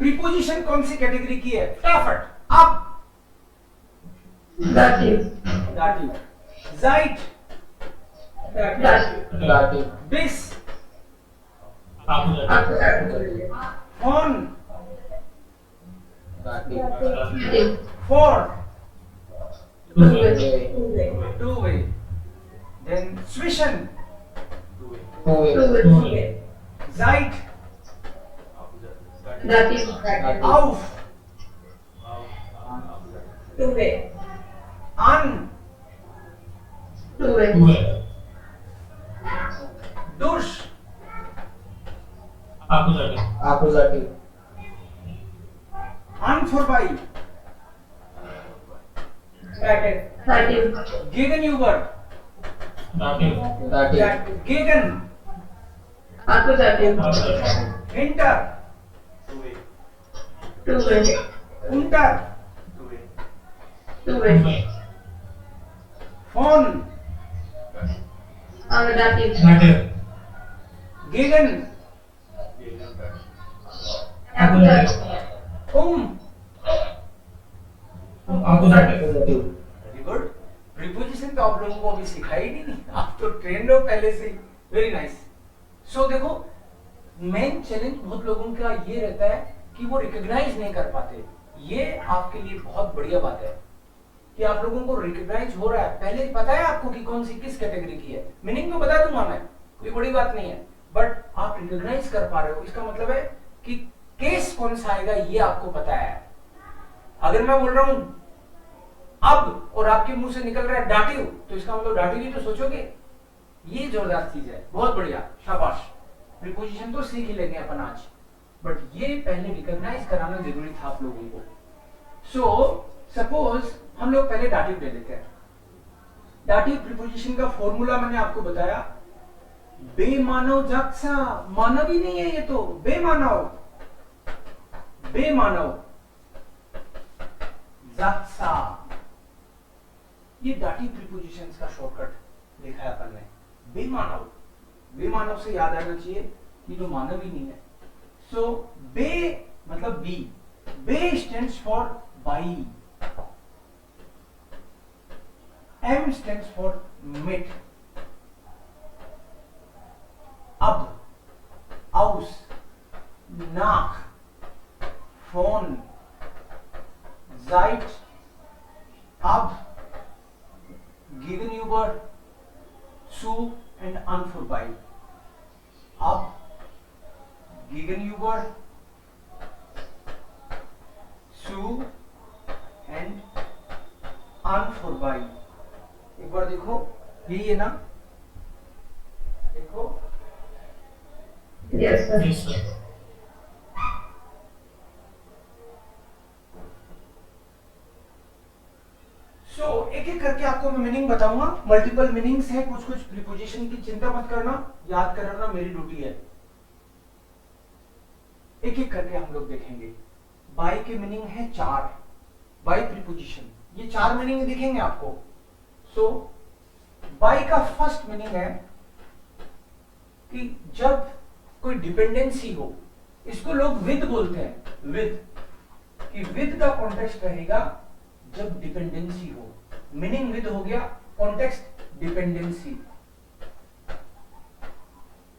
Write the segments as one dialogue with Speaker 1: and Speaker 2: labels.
Speaker 1: Preposition कौन सी category की है? फटाफट अब।
Speaker 2: दाटिव,
Speaker 1: दाटिव। जाइट,
Speaker 3: दाटिव,
Speaker 1: बिस,
Speaker 2: आकुजाटिव,
Speaker 1: फोन,
Speaker 3: दाटिव,
Speaker 1: फोर,
Speaker 2: टू-वे,
Speaker 1: टू वे, देन स्विशन,
Speaker 2: टू-वे,
Speaker 1: जाइट,
Speaker 2: दाटिव,
Speaker 1: auf,
Speaker 2: two way,
Speaker 1: an,
Speaker 2: two way,
Speaker 1: dusch,
Speaker 3: आकुजाटिव,
Speaker 1: unvorbei,
Speaker 2: दाटिव,
Speaker 1: gegenüber,
Speaker 3: दाटिव,
Speaker 1: gegen,
Speaker 2: आकुजाटिव,
Speaker 1: hinter,
Speaker 2: two way,
Speaker 1: unter,
Speaker 2: two way,
Speaker 1: von,
Speaker 2: दाटिव,
Speaker 1: gegen,
Speaker 3: आकुजाटिव।
Speaker 1: Very good. प्रीपोजिशन तो आप लोगों को अभी सिखाई नहीं, आप तो ट्रेंड हो पहले से। Very nice. सो देखो, मेन चैलेंज बहुत लोगों का ये रहता है कि वो रिकॉग्नाइज नहीं कर पाते। ये आपके लिए बहुत बढ़िया बात है कि आप लोगों को रिकॉग्नाइज हो रहा है। पहले पता है आपको कि कौन सी किस कैटेगरी की है। मीनिंग तो बता दूंगा मैं, कोई बड़ी बात नहीं है, बट आप रिकॉग्नाइज कर पा रहे हो। इसका मतलब है कि केस कौन सा आएगा ये आपको पता है। अगर मैं बोल रहा हूं अब और आपके मुंह से निकल रहा है डाटिव, तो इसका मतलब डाटिव ही तो सोचोगे। ये जोरदार चीज है, बहुत बढ़िया, शाबाश। प्रीपोजिशन तो सीख ही लेंगे अपन आज, बट ये पहले रिकॉग्नाइज कराना जरूरी था आप लोगों को। सो सपोज हम लोग पहले डाटिव ले लेते हैं। डाटिव प्रीपोजिशन का फॉर्मूला मैंने आपको बताया, बेमानव जागसा। मानव ही नहीं है ये तो, बेमानव, बेमानव जागसा। ये डाटिव प्रीपोजिशंस का शॉर्टकट लिखा है अपन ने। बेमानव, बेमानव से याद आना चाहिए ये तो मानव ही नहीं है। सो बे मतलब बी, बे स्टैंड्स फॉर बाई, एम स्टैंड्स फॉर मिट, अब, आउस, नाक, फोन, जाइट, अब, gegenüber, zu and an vorbei. Ab, gegenüber, zu and an vorbei. एक बार देखो, यही है ना? देखो,
Speaker 2: यस सर,
Speaker 1: सो एक एक करके आपको मैं मीनिंग बताऊंगा। मल्टीपल मीनिंग्स है कुछ कुछ प्रीपोजिशन की, चिंता मत करना, याद कराना मेरी ड्यूटी है। एक एक करके हम लोग देखेंगे। बाय के मीनिंग है चार, बाय प्रीपोजिशन, ये चार मीनिंग दिखेंगे आपको। सो बाय का फर्स्ट मीनिंग है कि जब कोई डिपेंडेंसी हो, इसको लोग विद बोलते हैं, विद, कि विद का कॉन्टेक्स्ट रहेगा जब डिपेंडेंसी हो। मीनिंग विद हो गया, कॉन्टेक्स्ट डिपेंडेंसी।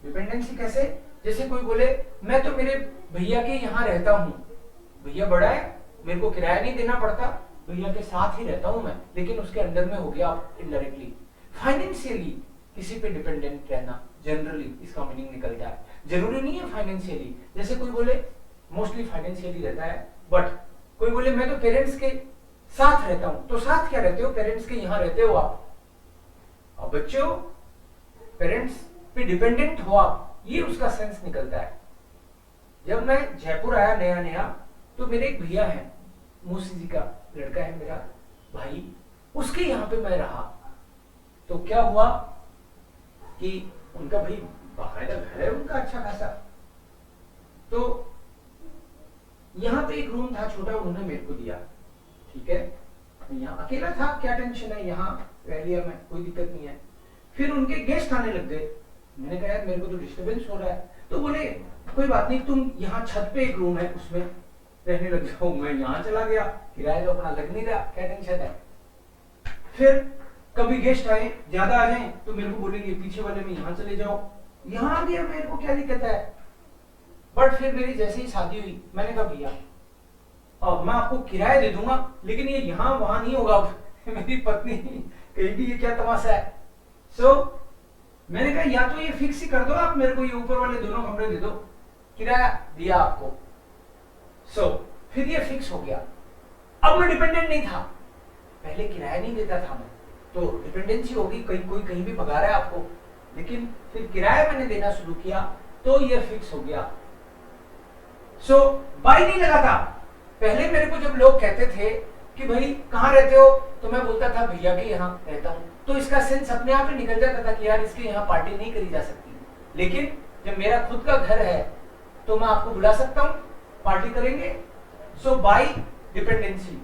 Speaker 1: डिपेंडेंसी कैसे? जैसे कोई बोले मैं तो मेरे भैया के यहां रहता हूं, भैया बड़ा है, मेरे को किराया नहीं देना पड़ता, भैया के साथ ही रहता हूं मैं, लेकिन उसके अंडर में हो गया इनडायरेक्टली। फाइनेंशियली किसी पे डिपेंडेंट रहना, जनरली इसका मीनिंग निकलता है। जरूरी नहीं है फाइनेंशियली, जैसे कोई बोले मोस्टली फाइनेंशियली रहता है, बट कोई बोले मैं तो पेरेंट्स के साथ रहता हूं, तो साथ क्या रहते हो? पेरेंट्स के यहां रहते हो आप, और बच्चे हो, पेरेंट्स पे डिपेंडेंट हो आप, ये उसका सेंस निकलता है। जब मैं जयपुर आया नया नया, तो मेरे एक भैया है, मौसी जी का लड़का है मेरा भाई, उसके यहां पे मैं रहा। तो क्या हुआ कि उनका भाई बाकायदा घर है उनका अच्छा खासा, तो यहां पे एक रूम था छोटा, उन्होंने मेरे को दिया, ठीक है, यहाँ अकेला था, क्या टेंशन है, यहाँ रह लिया मैं, कोई दिक्कत नहीं है। फिर उनके गेस्ट आने लग गए, मैंने कहा यार मेरे को तो डिस्टरबेंस हो रहा है, तो बोले कोई बात नहीं, तुम यहाँ छत पे एक रूम है उसमें रहने लग जाओ, मैं यहाँ चला गया, किराया तो अपना लग नहीं रहा, क्या टेंशन है। फिर कभी गेस्ट आए, ज्यादा आ जाए तो मेरे को बोलेंगे पीछे वाले में यहाँ चले जाओ, यहाँ आ गया, मेरे को क्या दिक्कत है। बट फिर मेरी जैसे ही शादी हुई, मैंने कहा भैया अब मैं आपको किराया दे दूंगा, लेकिन ये यहाँ वहां नहीं होगा। मेरी पत्नी कहेगी ये क्या तमाशा है। सो मैंने कहा या तो ये फिक्स ही कर दो आप, मेरे को ये ऊपर वाले दोनों कमरे दे दो, किराया दिया आपको। सो फिर ये फिक्स हो गया। अब मैं डिपेंडेंट नहीं था, पहले किराया नहीं देता था मैं, तो डिपेंडेंसी होगी, कोई कहीं भी भगा रहा है आपको, लेकिन फिर किराया मैंने देना शुरू किया तो ये फिक्स हो गया। सो बाई नहीं लगा था। पहले मेरे को जब लोग कहते थे कि भाई कहाँ रहते हो, तो मैं बोलता था भैया के यहाँ रहता हूँ, तो इसका सेंस अपने आप ही निकल जाता था कि यार इसके यहाँ पार्टी नहीं करी जा सकती। लेकिन जब मेरा खुद का घर है तो मैं आपको बुला सकता हूँ, पार्टी करेंगे। सो बाई डिपेंडेंसी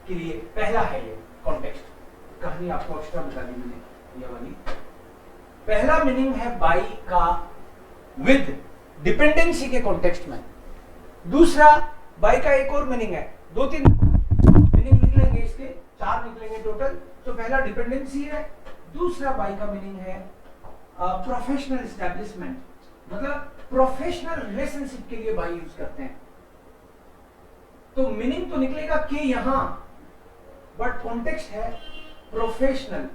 Speaker 1: के लिए पहला है ये कॉन्टेक्स्ट। कहानी आपको एक्स्ट्रा बता दी मैंने ये वाली। पहला मीनिंग है बाई का विद डिपेंडेंसी के कॉन्टेक्स्ट में। दूसरा बाई का एक और मीनिंग है, 2-3 मीनिंग निकलेंगे इसके, 4 निकलेंगे टोटल। तो पहला डिपेंडेंसी है, दूसरा बाई का मीनिंग है प्रोफेशनल एस्टेब्लिशमेंट, मतलब प्रोफेशनल रिलेशनशिप के लिए बाई यूज करते हैं। तो मीनिंग तो निकलेगा कि यहां, बट कॉन्टेक्स्ट है प्रोफेशनल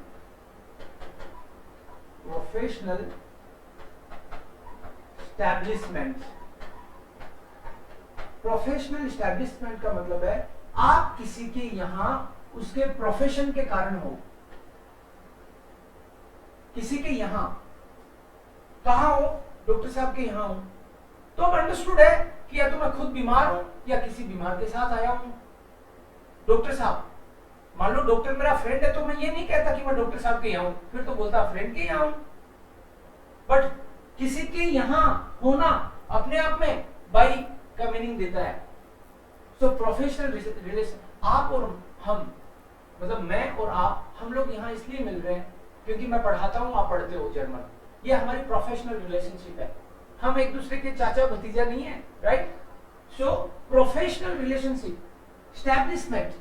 Speaker 1: एस्टैब्लिशमेंट। प्रोफेशनल एस्टैब्लिशमेंट का मतलब है आप किसी के यहां उसके प्रोफेशन के कारण हो, किसी के यहां। कहां हो? डॉक्टर साहब के यहां हो, तो अब अंडरस्टूड है कि या तो मैं खुद बीमार हूं या किसी बीमार के साथ आया हूं। डॉक्टर साहब, मान लो डॉक्टर मेरा फ्रेंड है तो मैं ये नहीं कहता कि मैं डॉक्टर साहब के यहाँ हूं, फिर तो बोलता फ्रेंड के यहाँ हूं। बट किसी के यहाँ होना अपने आप में बाई का मीनिंग देता है। सो प्रोफेशनल रिलेशन, आप और हम, मतलब मैं और आप, हम लोग यहाँ इसलिए मिल रहे हैं क्योंकि मैं पढ़ाता हूँ, आप पढ़ते हो जर्मन। ये हमारी प्रोफेशनल रिलेशनशिप है, हम एक दूसरे के चाचा भतीजा नहीं है, राइट। सो प्रोफेशनल रिलेशनशिप एस्टैब्लिशमेंट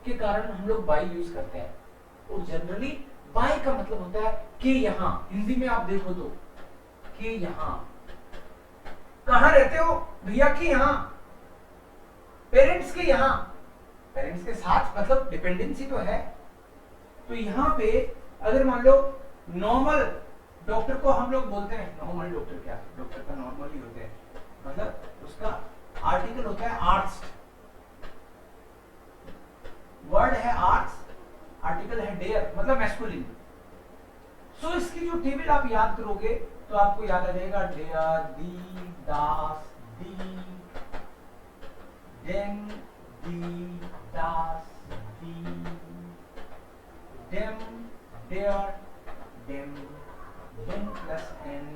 Speaker 1: के कारण हम लोग बाई यूज करते हैं। और जनरली बाई का मतलब होता है कि यहाँ, हिंदी में आप देखो तो कि यहाँ। कहाँ रहते हो? भैया के यहाँ, पेरेंट्स के यहाँ, पेरेंट्स के साथ, मतलब डिपेंडेंसी तो है। तो यहाँ पे अगर मान लो नॉर्मल डॉक्टर को हम लोग बोलते हैं, नॉर्मल डॉक्टर क्या, डॉक्टर का नॉर्मल ही होते हैं, मतलब उसका आर्टिकल होता है आर्ट्स, वर्ड है आर्ट्स, आर्टिकल है डेयर, मतलब मैस्कुलिन। सो इसकी जो टेबल आप याद करोगे तो आपको याद आ जाएगा डेयर, दी, दास, दी, देम, दी, दास, दी, देम, डेयर, देम, देम प्लस एन,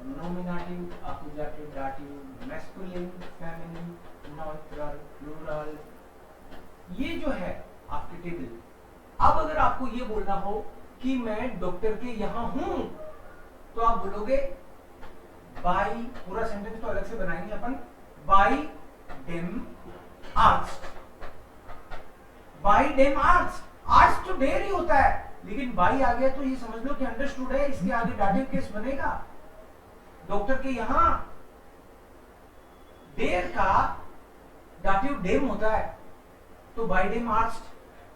Speaker 1: नॉमिनेटिव, अक्यूजेटिव, दाटिव, मैस्कुलिन, फेमिनिन, न्यूट्रल, प्लूरल। ये जो है आपकी टेबल। अब अगर आपको ये बोलना हो कि मैं डॉक्टर के यहां हूं, तो आप बोलोगे बाई, पूरा सेंटेंस तो अलग से बनाएंगे अपन, बाई डेम आर्ट्स, बाई डेम आर्ट्स। आर्ट्स तो डेयर ही होता है, लेकिन बाई आ गया तो ये समझ लो कि अंडरस्टूड है, इसके आगे डाटिव केस बनेगा। डॉक्टर के यहां डेयर का डाटिव डेम होता है, तो बाई डेम आर्ट्स।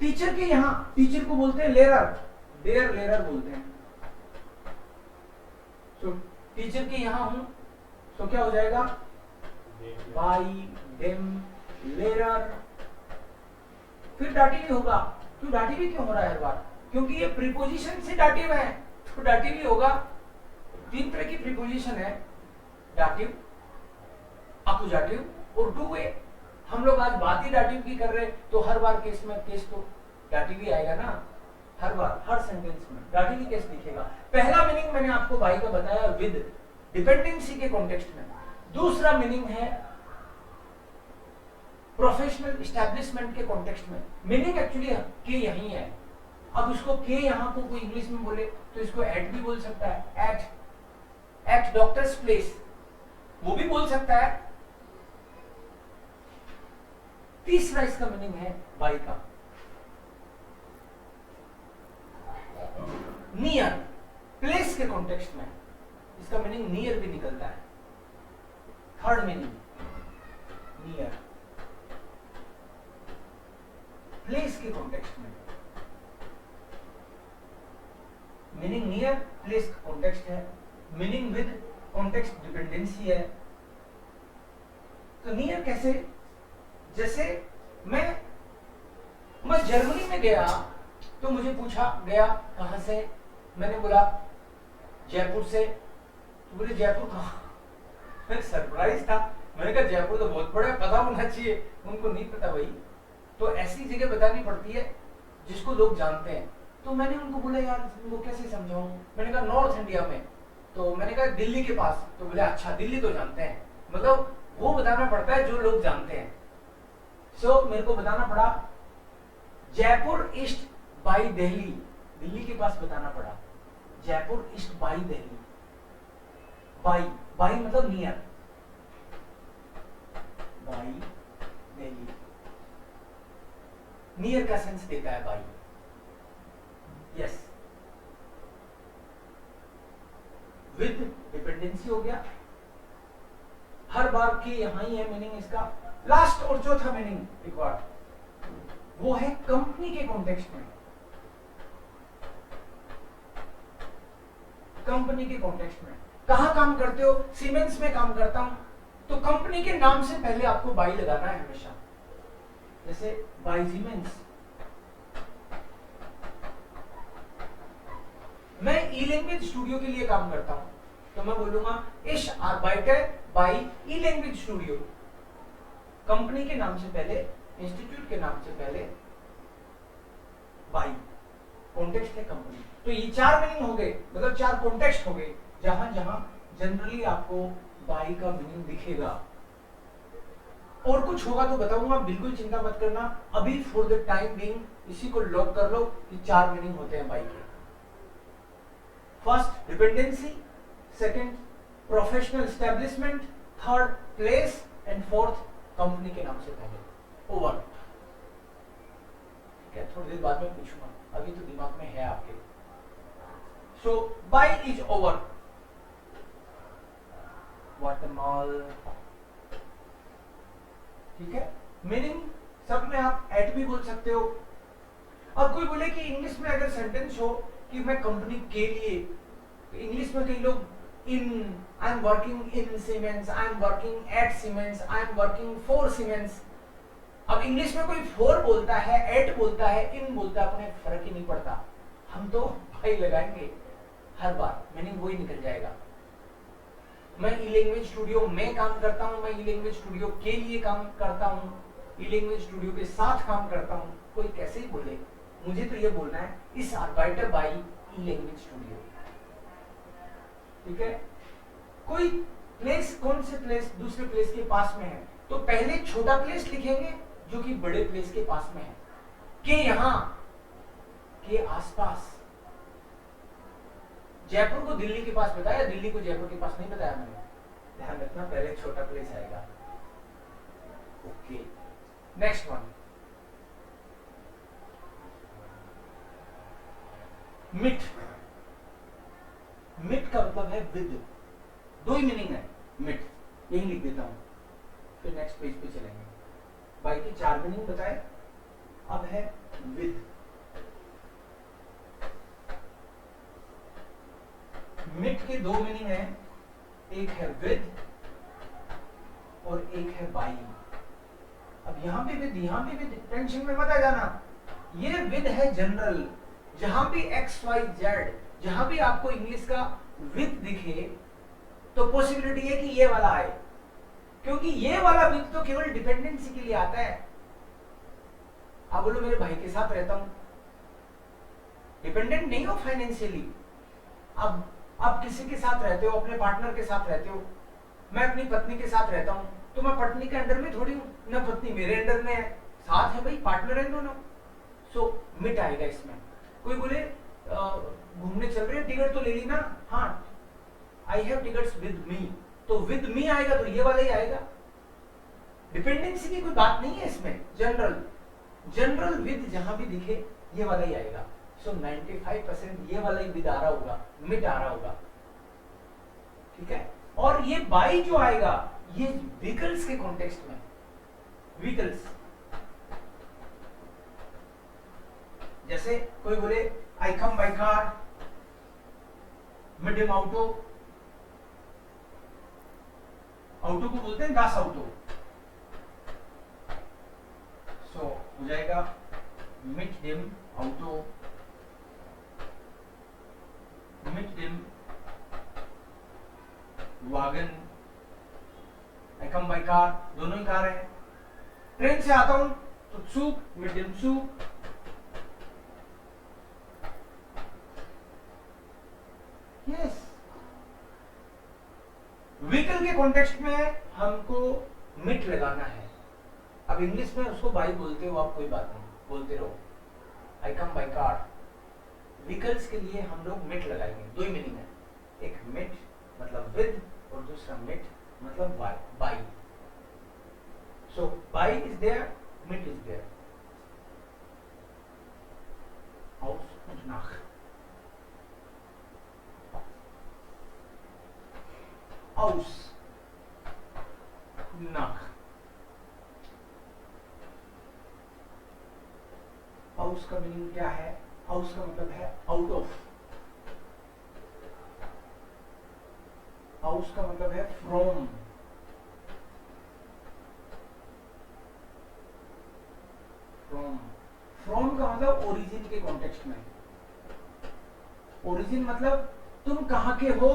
Speaker 1: टीचर के यहां, टीचर को बोलते हैं लेरर, डेयर लेरर बोलते हैं। तो टीचर के यहां हूं तो क्या हो जाएगा? बाई डेम लेरर। फिर डाटिव होगा। तो डाटिव क्यों हो रहा है हर बार? क्योंकि ये प्रीपोजिशन से डाटिव है, तो डाटिव ही होगा। 3 तरह की प्रीपोजिशन है, डाटिव, अक्यूजेटिव और टू वे। हम लोग आज बात ही डाटिव की कर रहे हैं, तो हर बार केस में केस तो डाटिव ही आएगा ना, हर बार हर सेंटेंस में डाटिव ही केस दिखेगा। पहला मीनिंग मैंने आपको बाई का बताया विद डिपेंडेंसी के कॉन्टेक्स्ट में। दूसरा मीनिंग है प्रोफेशनल एस्टैब्लिशमेंट के कॉन्टेक्स्ट में। मीनिंग एक्चुअली के यही है। अब इसको के यहां को कोई इंग्लिश में बोले तो इसको एट भी बोल सकता है, एट डॉक्टर्स प्लेस, वो भी बोल सकता है। तीसरा इसका मीनिंग है बाई का, नियर, प्लेस के कॉन्टेक्स्ट में इसका मीनिंग नियर भी निकलता है। थर्ड मीनिंग नियर, प्लेस के कॉन्टेक्स्ट में मीनिंग नियर, प्लेस का कॉन्टेक्स्ट है, मीनिंग विद कॉन्टेक्स्ट डिपेंडेंसी है। तो नियर कैसे, जैसे मैं जर्मनी में गया तो मुझे पूछा गया कहां से, मैंने बोला जयपुर से, तो बोले जयपुर कहां, मैं सरप्राइज था, मैंने कहा जयपुर तो बहुत बड़ा है, पता होना चाहिए, उनको नहीं पता भाई। तो ऐसी जगह बतानी पड़ती है जिसको लोग जानते हैं। तो मैंने उनको बोला यार उनको कैसे समझाऊं, मैंने कहा नॉर्थ इंडिया में, तो मैंने कहा दिल्ली के पास, तो बोले अच्छा दिल्ली तो जानते हैं, मतलब वो बताना पड़ता है जो लोग जानते हैं। सो मेरे को बताना पड़ा जयपुर ईस्ट बाई दिल्ली, दिल्ली के पास बताना पड़ा Jaipur east by Delhi. By, by मतलब नियर, बाई दिल्ली, नियर का सेंस देता है बाई। यस, विद डिपेंडेंसी हो गया, हर बार के यहां ही है मीनिंग इसका। लास्ट और चौथा मीनिंग एक बार, वो है कंपनी के कॉन्टेक्स्ट में, कंपनी के कॉन्टेक्स्ट में। कहां काम करते हो, सीमेंस में काम करता हूं, तो कंपनी के नाम से पहले आपको बाई लगाना है हमेशा, जैसे बाई सीमेंस। मैं ई लैंग्वेज स्टूडियो के लिए काम करता हूं, तो मैं बोलूंगा इश आर्बाइटर बाई ई लैंग्वेज स्टूडियो, कंपनी के नाम से पहले, इंस्टीट्यूट के नाम से पहले बाई, कॉन्टेक्स्ट है कंपनी। तो ये चार मीनिंग हो गए, मतलब चार कॉन्टेक्स्ट हो गए जहां जहां जनरली आपको बाई का मीनिंग दिखेगा। और कुछ होगा तो बताऊंगा, बिल्कुल चिंता मत करना, अभी फॉर द टाइम बीइंग इसी को लॉक कर लो कि चार मीनिंग होते हैं बाई के। First dependency, second professional establishment, third place and fourth company के नाम से पहले। ओवर, ठीक है, थोड़ी देर बाद में पूछूंगा, अभी तो दिमाग में है आपके। सो बाय इज ओवर, वाटरमॉल, ठीक है। मीनिंग सब में आप एट भी बोल सकते हो। अब कोई बोले कि इंग्लिश में अगर सेंटेंस हो कि मैं कंपनी के लिए, तो इंग्लिश में कई लोग इन, I am working in Siemens, I am working at Siemens, I am working for Siemens. अब इंग्लिश में कोई फॉर बोलता है, एट बोलता है, इन बोलता है, अपने फर्क ही नहीं पड़ता, हम तो भाई लगाएंगे हर बार, मीनिंग वही निकल जाएगा। मैं ई लैंग्वेज स्टूडियो में काम करता हूं, मैं ई लैंग्वेज स्टूडियो के लिए काम करता हूं, ई लैंग्वेज स्टूडियो के साथ काम करता हूं, कोई कैसे ही बोले, मुझे तो ये बोलना है इस आर्बाइटर बाई ई लैंग्वेज स्टूडियो, ठीक है। कोई प्लेस, कौन से प्लेस दूसरे प्लेस के पास में है, तो पहले छोटा प्लेस लिखेंगे जो कि बड़े प्लेस के पास में है, के यहां, के आसपास। जयपुर को दिल्ली के पास बताया, दिल्ली को जयपुर के पास नहीं बताया मैंने, ध्यान रखना, पहले छोटा प्लेस आएगा। ओके, नेक्स्ट वन, मिट। मिट का मतलब है विद, दो ही मीनिंग है मिट, यही लिख देता हूं, फिर नेक्स्ट पेज पे चलेंगे। बाई की चार मीनिंग बताए, अब है विद। मिट के दो मीनिंग है, एक है विद और एक है बाई। अब यहां पे विद, यहां पे विद, टेंशन में मत आ जाना, ये विद है जनरल, जहां भी एक्स वाई जेड, जहां भी आपको इंग्लिश का विद दिखे तो पॉसिबिलिटी है कि ये वाला आए, क्योंकि ये वाला विद तो केवल डिपेंडेंसी के लिए आता है। आप बोलो मेरे भाई के साथ रहता हूं, डिपेंडेंट नहीं हो फाइनेंशियली, अब आप किसी के साथ रहते हो, अपने पार्टनर के साथ रहते हो, मैं अपनी पत्नी के साथ रहता हूं, तो मैं पत्नी के अंडर में थोड़ी हूं, ना पत्नी मेरे अंडर में है, साथ है भाई, पार्टनर है दोनों। सो मिट आएगा इसमें। कोई बोले घूमने चल रहे हैं, टिकट तो ले ली ना, हाँ I have tickets with me, तो विद मी आएगा तो ये वाला ही आएगा, डिपेंडेंसी की कोई बात नहीं है इसमें। जनरल विद जहां भी दिखे ये वाला ही आएगा। सो 95% ये वाला ही विद आ रहा होगा, मिड आ रहा होगा, ठीक है। और ये बाई जो आएगा ये व्हीकल्स के कॉन्टेक्स्ट में, व्हीकल्स, जैसे कोई बोले आई कम बाय कार, मिड हिम ऑटो, ऑटो को बोलते हैं दास ऑटो। सो हो जाएगा मिड हिम ऑटो, मिड हिम वागन, आई कम बाय कार, दोनों ही कार है। ट्रेन से आता हूं तो Zug, mit dem Zug, yes. Vehicle के कॉन्टेक्स्ट में हमको मिट लगाना है। अब इंग्लिश में उसको बाई बोलते हो आप, कोई बात नहीं, बोलते रहो, आई कम बाय कार। व्हीकल्स के लिए हम लोग मिट लगाएंगे। दो ही मीनिंग है, एक मिट मतलब विद और दूसरा मिट मतलब बाई। सो बाई इज देयर, मिट is there. Aus und nach. Aus, nach. Aus का मीनिंग क्या है? Aus का मतलब है आउट ऑफ। Aus का मतलब है फ्रॉम। फ्रॉम का मतलब ओरिजिन के कॉन्टेक्स्ट में। ओरिजिन मतलब तुम कहां के हो।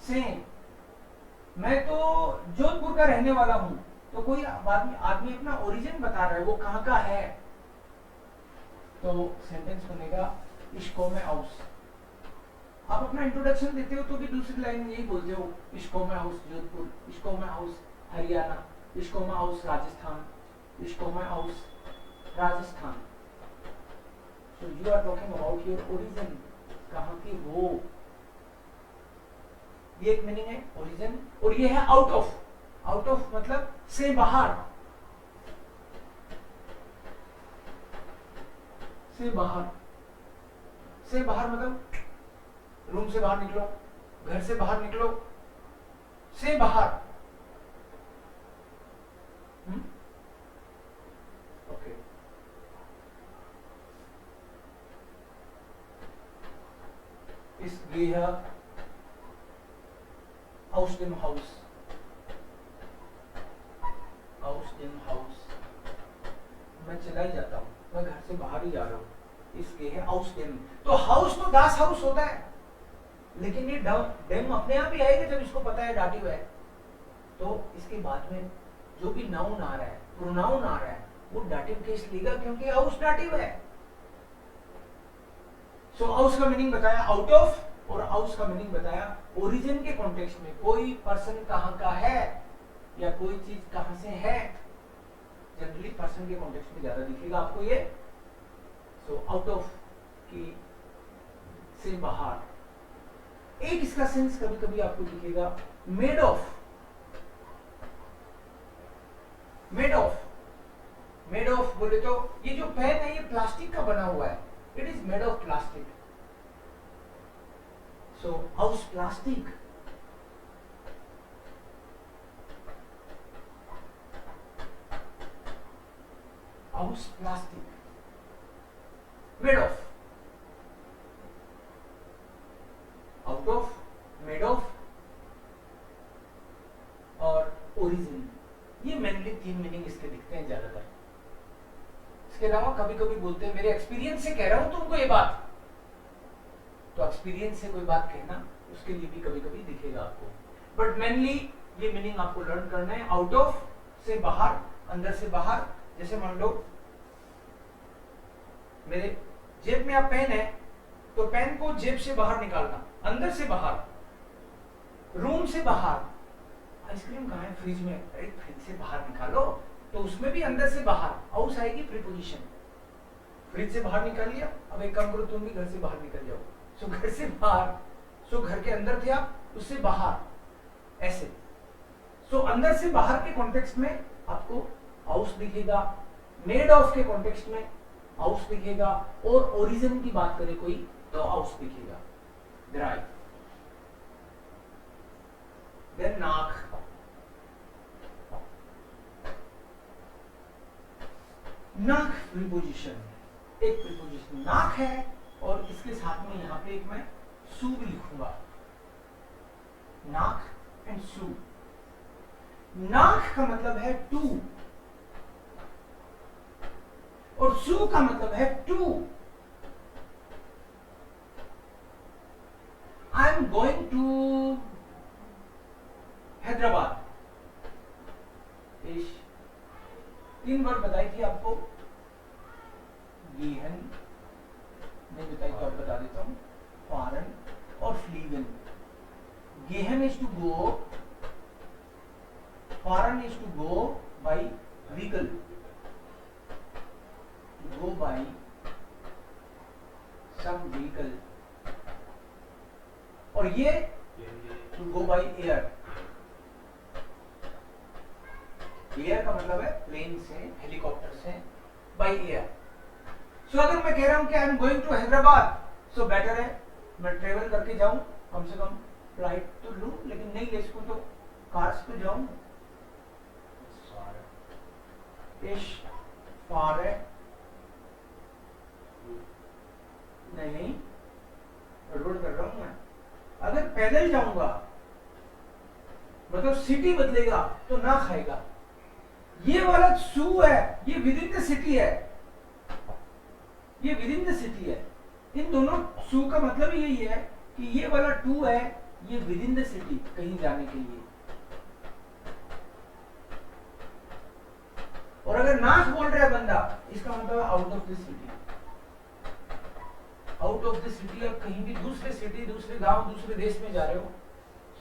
Speaker 1: से मैं तो जोधपुर का रहने वाला हूं, तो कोई आदमी अपना ओरिजिन बता रहा है, वो कहां का है, तो सेंटेंस बनेगा इश्को में हाउस। आप अपना इंट्रोडक्शन देते हो तो भी दूसरी लाइन में यही बोलते हो, इश्को में हाउस जोधपुर, इश्को में हाउस हरियाणा, इश्को में हाउस राजस्थान, इश्को में house Rajasthan. So you are talking about your origin, कहाँ के हो, ये एक मीनिंग है ओरिजिन। और ये है आउट ऑफ। आउट ऑफ मतलब से बाहर, से बाहर। से बाहर मतलब रूम से बाहर निकलो, घर से बाहर निकलो, से बाहर। ओके, इस गेह aus dem Haus, aus dem Haus, मैं चला ही जाता हूँ, मैं घर से बाहर ही जा रहा हूँ, इसलिए है aus dem। तो हाउस तो दास हाउस होता है, लेकिन ये डेम अपने आप ही आएगा जब इसको पता है डाटिव है। तो इसके बाद में जो भी नाउन आ रहा है, प्रोनाउन आ रहा है, वो डाटिव केस लेगा क्योंकि हाउस डाटिव है। सो हाउस का मीनिंग बताया आउट ऑफ, और हाउस का मीनिंग बताया ओरिजिन के कॉन्टेक्स्ट में, कोई पर्सन कहां का है या कोई चीज कहां से है। जनरली पर्सन के कॉन्टेक्स्ट में ज्यादा दिखेगा आपको ये। सो आउट ऑफ की से बाहर। एक इसका सेंस कभी कभी आपको दिखेगा made of. Made of, made of बोले तो ये जो पेन है ये प्लास्टिक का बना हुआ है, it is made of plastic. So, aus Plastik. Aus Plastik. Made of. Out of, made of और origin। ये मेनली तीन मीनिंग इसके दिखते हैं ज्यादातर। इसके अलावा कभी कभी बोलते हैं, मेरे एक्सपीरियंस से कह रहा हूं तुमको ये बात, तो एक्सपीरियंस से कोई बात कहना, उसके लिए भी कभी कभी दिखेगा आपको। बट मेनली ये मीनिंग आपको लर्न करना है, आउट ऑफ से बाहर, अंदर से बाहर। जैसे मान लो मेरे जेब में आप पेन है, तो पेन को जेब से बाहर निकालना, अंदर से बाहर, रूम से बाहर। आइसक्रीम कहाँ है? फ्रिज में। अरे फ्रिज से बाहर निकालो, तो उसमें भी अंदर से बाहर आउस आएगी प्रीपोजिशन। फ्रिज से बाहर निकाल लिया, अब एक काम करो, तुम भी घर से बाहर निकल जाओ। सो घर से बाहर, सो घर के अंदर थे आप, उससे बाहर, ऐसे। सो अंदर से बाहर के कॉन्टेक्स्ट में आपको हाउस दिखेगा, मेड ऑफ के कॉन्टेक्स्ट में हाउस दिखेगा, और ओरिजिन की बात करें कोई तो हाउस दिखेगा, ड्राई। देन नाक, नाक प्रीपोजिशन, एक प्रीपोजिशन नाक है और इसके साथ में यहां पे एक मैं सू भी लिखूंगा, नाक एंड सू। नाक का मतलब है टू और सू का मतलब है to. I am going to Hyderabad. 3 बार बताई थी आपको, गेहन नहीं बताई तो अब बता देता हूं, फारन और फ्लीगन। गेहन इज टू गो, फारन is to go by vehicle, to go by some vehicle, और ये to go by air. Air का मतलब है प्लेन से, हेलीकॉप्टर से, बाई एयर। सो अगर मैं कह रहा हूं कि I am going to Hyderabad, so better है मैं ट्रेवल करके जाऊं, कम से कम फ्लाइट तो लूं, लेकिन नहीं ले सकूं तो कार्स पे जाऊं। इश फारे, नहीं गड़बड़ कर रहा हूं मैं। अगर पैदल जाऊंगा मतलब सिटी बदलेगा तो ना खाएगा। ये वाला सू है, ये विद इन द सिटी है, ये विद इन द सिटी है। इन दोनों सू का मतलब यही है कि ये वाला टू है, ये विद इन द सिटी, कहीं जाने के लिए। और अगर नाक बोल रहा है बंदा, इसका मतलब out of the city. Out of the city, आप कहीं भी दूसरे सिटी, दूसरे गांव, दूसरे देश में जा रहे हो।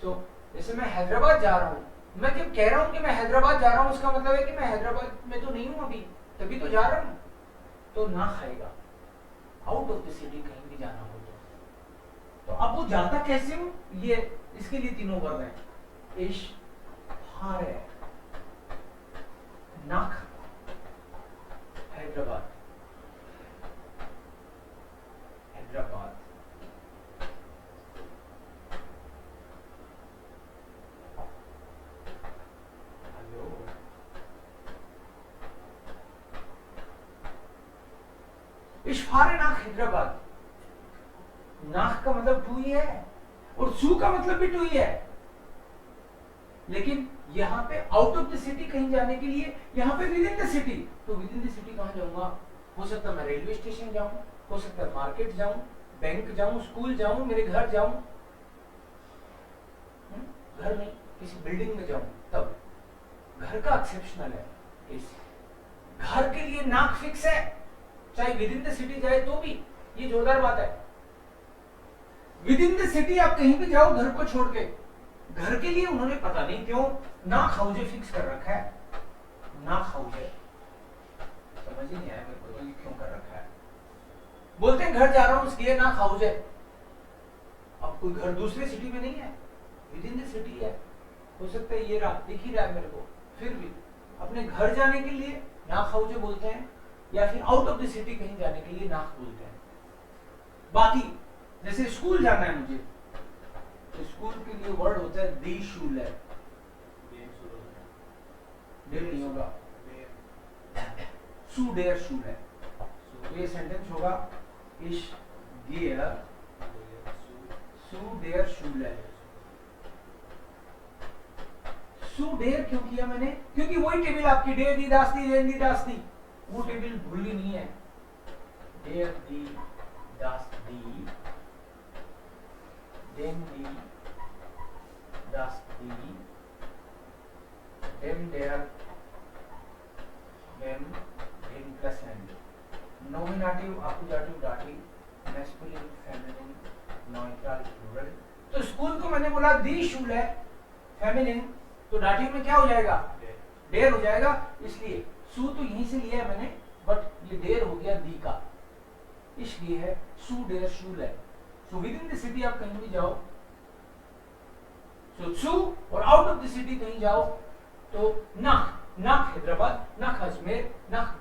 Speaker 1: सो जैसे मैं हैदराबाद जा रहा हूं, मैं जब कह रहा हूं कि मैं हैदराबाद जा रहा हूं, उसका मतलब है कि मैं हैदराबाद में तो नहीं हूं अभी, तभी तो जा रहा हूं, तो ना खाएगा। आउट ऑफ द सिटी कहीं भी जाना हो तो अब वो जाता कैसे हूं, ये इसके लिए तीनों वर्ग हैं। इश फारे, नाक, हैदराबाद, हैदराबाद। इशफारे नाक हैदराबाद। नाक का मतलब टू ही है और सू का मतलब भी टू ही है, लेकिन यहां पे आउट ऑफ द सिटी कहीं जाने के लिए, यहां पे विद इन द सिटी, तो विद इन द सिटी कहां जाऊंगा? हो सकता है मैं रेलवे स्टेशन जाऊं, हो सकता है मार्केट जाऊं, बैंक जाऊं, स्कूल जाऊं, मेरे घर जाऊं, घर नहीं किसी बिल्डिंग में जाऊं, तब घर का एक्सेप्शनल है। इस घर के लिए नाक फिक्स है, चाहे विद इन द सिटी जाए तो भी, ये जोरदार बात है। विद इन द सिटी आप कहीं भी जाओ घर को छोड़ के, घर के लिए उन्होंने पता नहीं क्यों नाक हाउजे फिक्स कर रखा है। नाक हाउजे समझ ही नहीं आया मेरे को तो, ये क्यों कर रखा है। बोलते हैं घर जा रहा हूं इसलिए नाक हाउजे। अब कोई घर दूसरे सिटी में नहीं है, विद इन द सिटी है। हो सकता है ये रात दिख ही रहा है मेरे को, फिर भी अपने घर जाने के लिए नाक हाउजे बोलते हैं, या फिर आउट ऑफ द सिटी कहीं जाने के लिए नाक बोलते हैं। बाकी जैसे स्कूल जाना है मुझे, तो स्कूल के लिए वर्ड होता है दी शूल है, डेर नहीं होगा, सू डेयर शूल है। तो ये सेंटेंस होगा इश गेयर सू डेयर शूल है। सू डेयर क्यों किया मैंने? क्योंकि वही टेबल आपकी डेयर दी दास्ती देन दी दास्ती, वो टेबल भूली नहीं है। डेयर दी दास्ती देन दी दास्ती देन डेयर देन इन plus and nominative अकुजाटिव दाटिव masculine feminine neutral plural. तो स्कूल को मैंने बोला दी शूल है फेमिनिन, तो दाटिव में क्या हो जाएगा? डेयर हो जाएगा। इसलिए सू तो यहीं से लिया है मैंने, बट ये डेयर हो गया दी का, इसलिए है सू डेयर शूल है। So with in the city आप कहीं भी जाओ, सो सू, और आउट ऑफ द सिटी कहीं जाओ तो नाक, नाक हैदराबाद, नाक अजमेर, नाक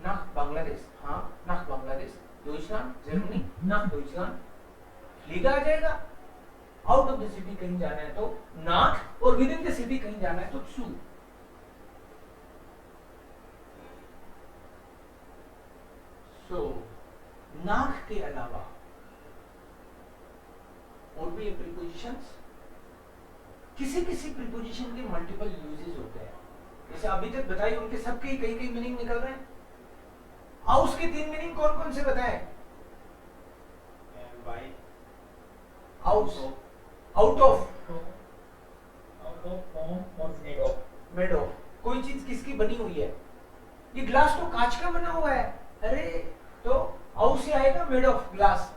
Speaker 1: नाक बांग्लादेश, हाँ नाक बांग्लादेश, डॉइचलैंड जर्मनी, नाक डॉइचलैंड, लीगा आ जाएगा। आउट ऑफ द सिटी कहीं जाना है तो नाक, और विद इन द सिटी कहीं जाना है तो सू। सो नाक के अलावा और भी प्रीपोजिशंस, किसी किसी प्रीपोजिशन के मल्टीपल यूजेस होते हैं, जैसे अभी तक बताई उनके सबके कई कई मीनिंग निकल रहे हैं। हाउस के 3 मीनिंग कौन कौन से बताएं? House, out of, made of, कोई चीज किसकी बनी हुई है? ये ग्लास तो कांच का बना हुआ है, अरे तो हाउस से आएगा मेड ऑफ ग्लास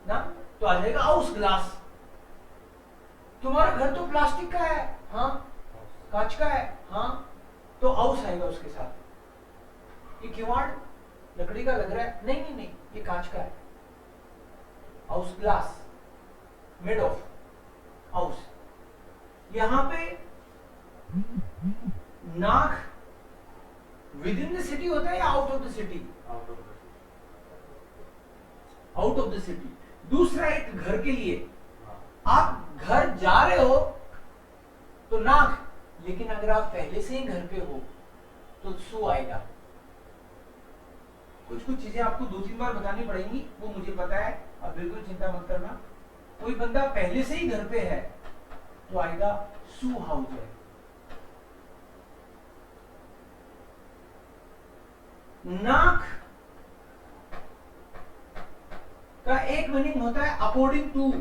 Speaker 1: ना, तो आ जाएगा हाउस ग्लास। तुम्हारा घर तो प्लास्टिक का है, हाँ कांच का है, हाँ तो हाउस आएगा उसके साथ। ये किवाड़ लकड़ी का लग रहा है, नहीं नहीं नहीं ये कांच का है, house glass, made of house. यहां पे नाक विद इन द सिटी होता है या out of the city? Out of the city. दूसरा एक घर के लिए, आप घर जा रहे हो तो नाक, लेकिन अगर आप पहले से ही घर पे हो तो सू आएगा। कुछ कुछ चीजें आपको 2-3 बार बतानी पड़ेंगी, वो मुझे पता है, आप बिल्कुल चिंता मत करना। कोई बंदा पहले से ही घर पे है तो आएगा सू हाउस है। नाक का एक मीनिंग होता है अकॉर्डिंग टू,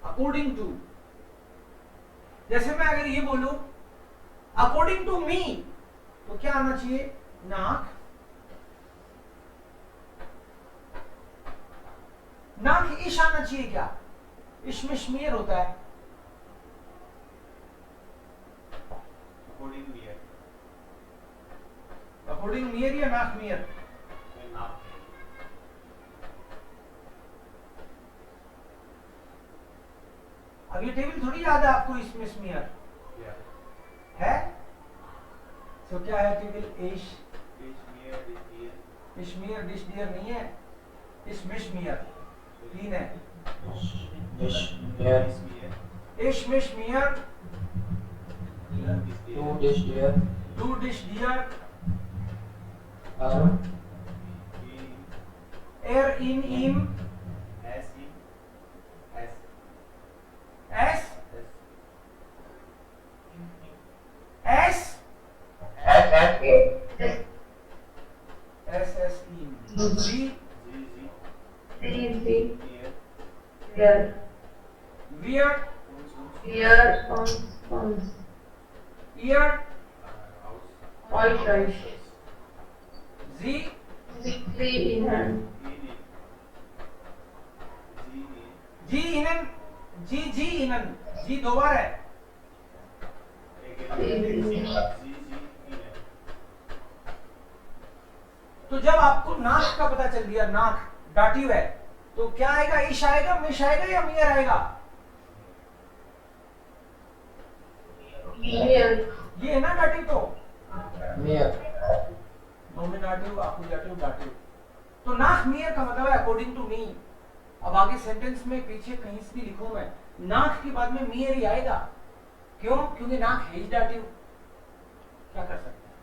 Speaker 1: अकॉर्डिंग टू। जैसे मैं अगर ये बोलूं अकॉर्डिंग टू मी, तो क्या आना चाहिए? नाक, नाक इश आना चाहिए क्या? इश्मिशमियर होता है। अकॉर्डिंग मियर या नाक मियर? अब ये टेबल थोड़ी याद है आपको, इश्मिशमियर है? तो क्या है टेबल? इश्मियर, डिश डियर नहीं है, इश्मिशमियर 3 है। इश्मिशमियर,
Speaker 3: 2 dish deer,
Speaker 1: 2 डिश डियर, एर इन इम, एस एस एस एस इन, जी वियर, ईयर, जी जी इनन, जी जी इनन, जी 2 बार है। तो जब आपको नाक का पता चल गया, नाक डाटिव है, तो क्या आएगा? इश आएगा, मिश आएगा या मियर आएगा? ये है ना डाटिव, तो
Speaker 3: mere,
Speaker 1: नॉमिनेटिव, अक्यूजेटिव, डाटिव। तो नाक मियर का मतलब है अकॉर्डिंग टू मी। अब आगे सेंटेंस में पीछे कहीं से भी लिखूं मैं, नाक के बाद में मियर ही आएगा। क्यों? क्योंकि नाक है डाटिव। क्या कर सकते हैं?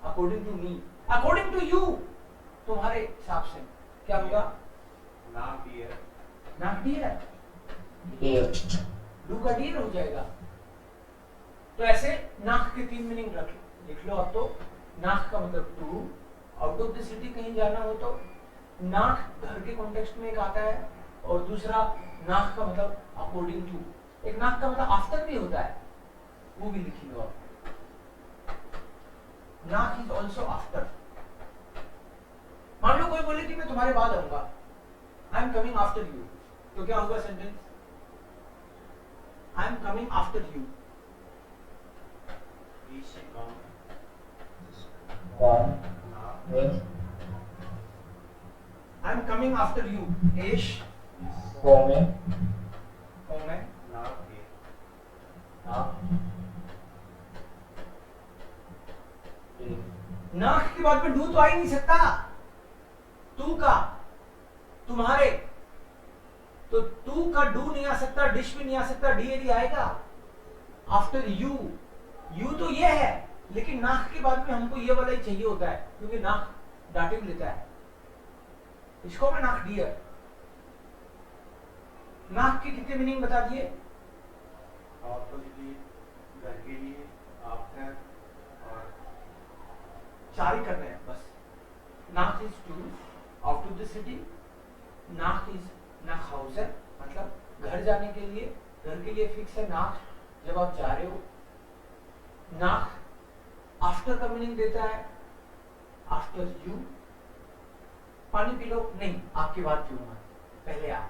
Speaker 1: According to me, according to you, तुम्हारे हिसाब से क्या होगा? नाक डियर, नाक डियर,
Speaker 3: deer,
Speaker 1: डू का डियर हो जाएगा। तो ऐसे नाक के 3 मीनिंग लिख लो आप। तो नाक का मतलब to, out of the city कहीं जाना हो तो नाक घर के कॉन्टेक्स्ट में एक आता है, और दूसरा नाक का मतलब अकॉर्डिंग टू। एक नाक का मतलब आफ्टर भी होता है, वो भी लिख लो आप। नाक इज ऑल्सो आफ्टर। मान लो कोई बोले कि मैं तुम्हारे बाद आऊंगा, I am coming after you, तो क्या होगा sentence? I am coming after you.
Speaker 3: one, with,
Speaker 1: I am coming after you, एश
Speaker 3: Come.
Speaker 1: कौन है? नाक के बाद में डू तो आ ही नहीं सकता, तू का, तुम्हारे, तो तू का डू नहीं आ सकता, डिश भी नहीं आ सकता, डी आएगा आफ्टर यू। यू तो ये है, लेकिन नाक के बाद में हमको ये वाला ही चाहिए होता है, क्योंकि नाक डाटिव लेता है, इसको मैं नाक डियर। नाक के कितने मीनिंग बता दिए?
Speaker 4: औरतों के लिए, घर के लिए, आफ्टर और
Speaker 1: 4 ही कर रहे हैं बस। नाक is to, out to the city, नाक इज नाक हाउस है, मतलब घर जाने के लिए, घर के लिए फिक्स है नाक, जब आप जा रहे हो। नाक आफ्टर का मीनिंग देता है, आफ्टर यू। पानी पी लो, नहीं आपके बाद पीऊंगा, पहले आप।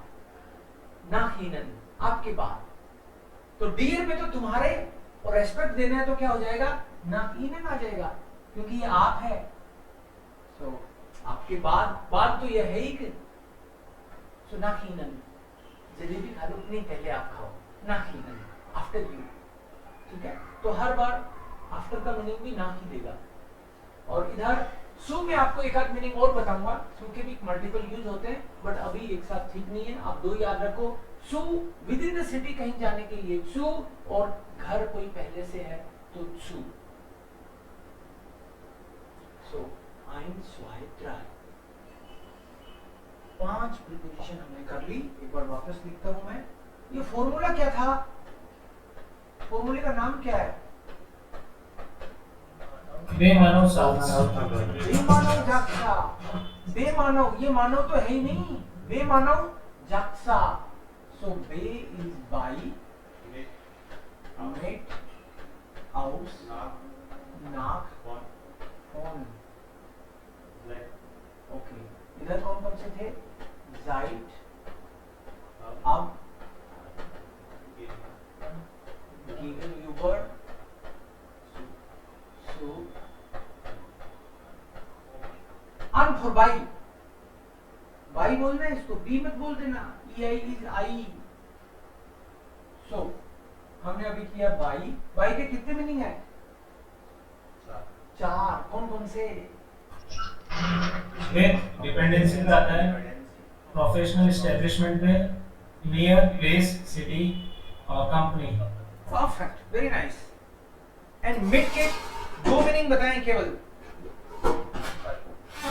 Speaker 1: नाहीनन, आपके बाद। तो डियर में तो तुम्हारे और रेस्पेक्ट देना है, तो क्या हो जाएगा? नाहीनन आ जाएगा, क्योंकि ये आप है। सो आपके बाद तो ये है ही कि सो नाहीनन, जलेबी खा लो, नहीं पहले आप खाओ, नाहीनन, आफ्टर यू। ठीक है, तो हर बार आफ्टर का मीनिंग भी ना ही देगा। और इधर सु में आपको एक आध मीनिंग और बताऊंगा, सु के भी मल्टीपल यूज होते हैं, बट अभी एक साथ ठीक नहीं है। आप 2 याद रखो, सु विद इन द सिटी कहीं जाने के लिए सु, और घर कोई पहले से है तो सु। सो 1, 2, 3, 5 प्रीपोजिशन हमने कर ली। एक बार वापस लिखता हूं मैं। ये फॉर्मूला क्या था? फॉर्मूले का नाम क्या है?
Speaker 5: बेमानव साक्ष।
Speaker 1: बेमानव जाक्सा। बेमानव, ये मानव तो है ही नहीं, बेमानव जाक्सा। सो बे इज बाई, मेट, हाउस, नाक, फोन। ओके, इधर कौन कौन से थे? जाइट, अब, यूबर, सु, अन फॉर बाई। बाई बोलना है इसको, बी मत बोल देना। ई आई इज आई। सो हमने अभी किया बाई। बाई के कितने मीनिंग है? 4। कौन कौन से?
Speaker 5: में डिपेंडेंसी में आता है, प्रोफेशनल एस्टेब्लिशमेंट में, नियर प्लेस, सिटी और company.
Speaker 1: Perfect, very nice. And mid के 2 मीनिंग बताएं केवल।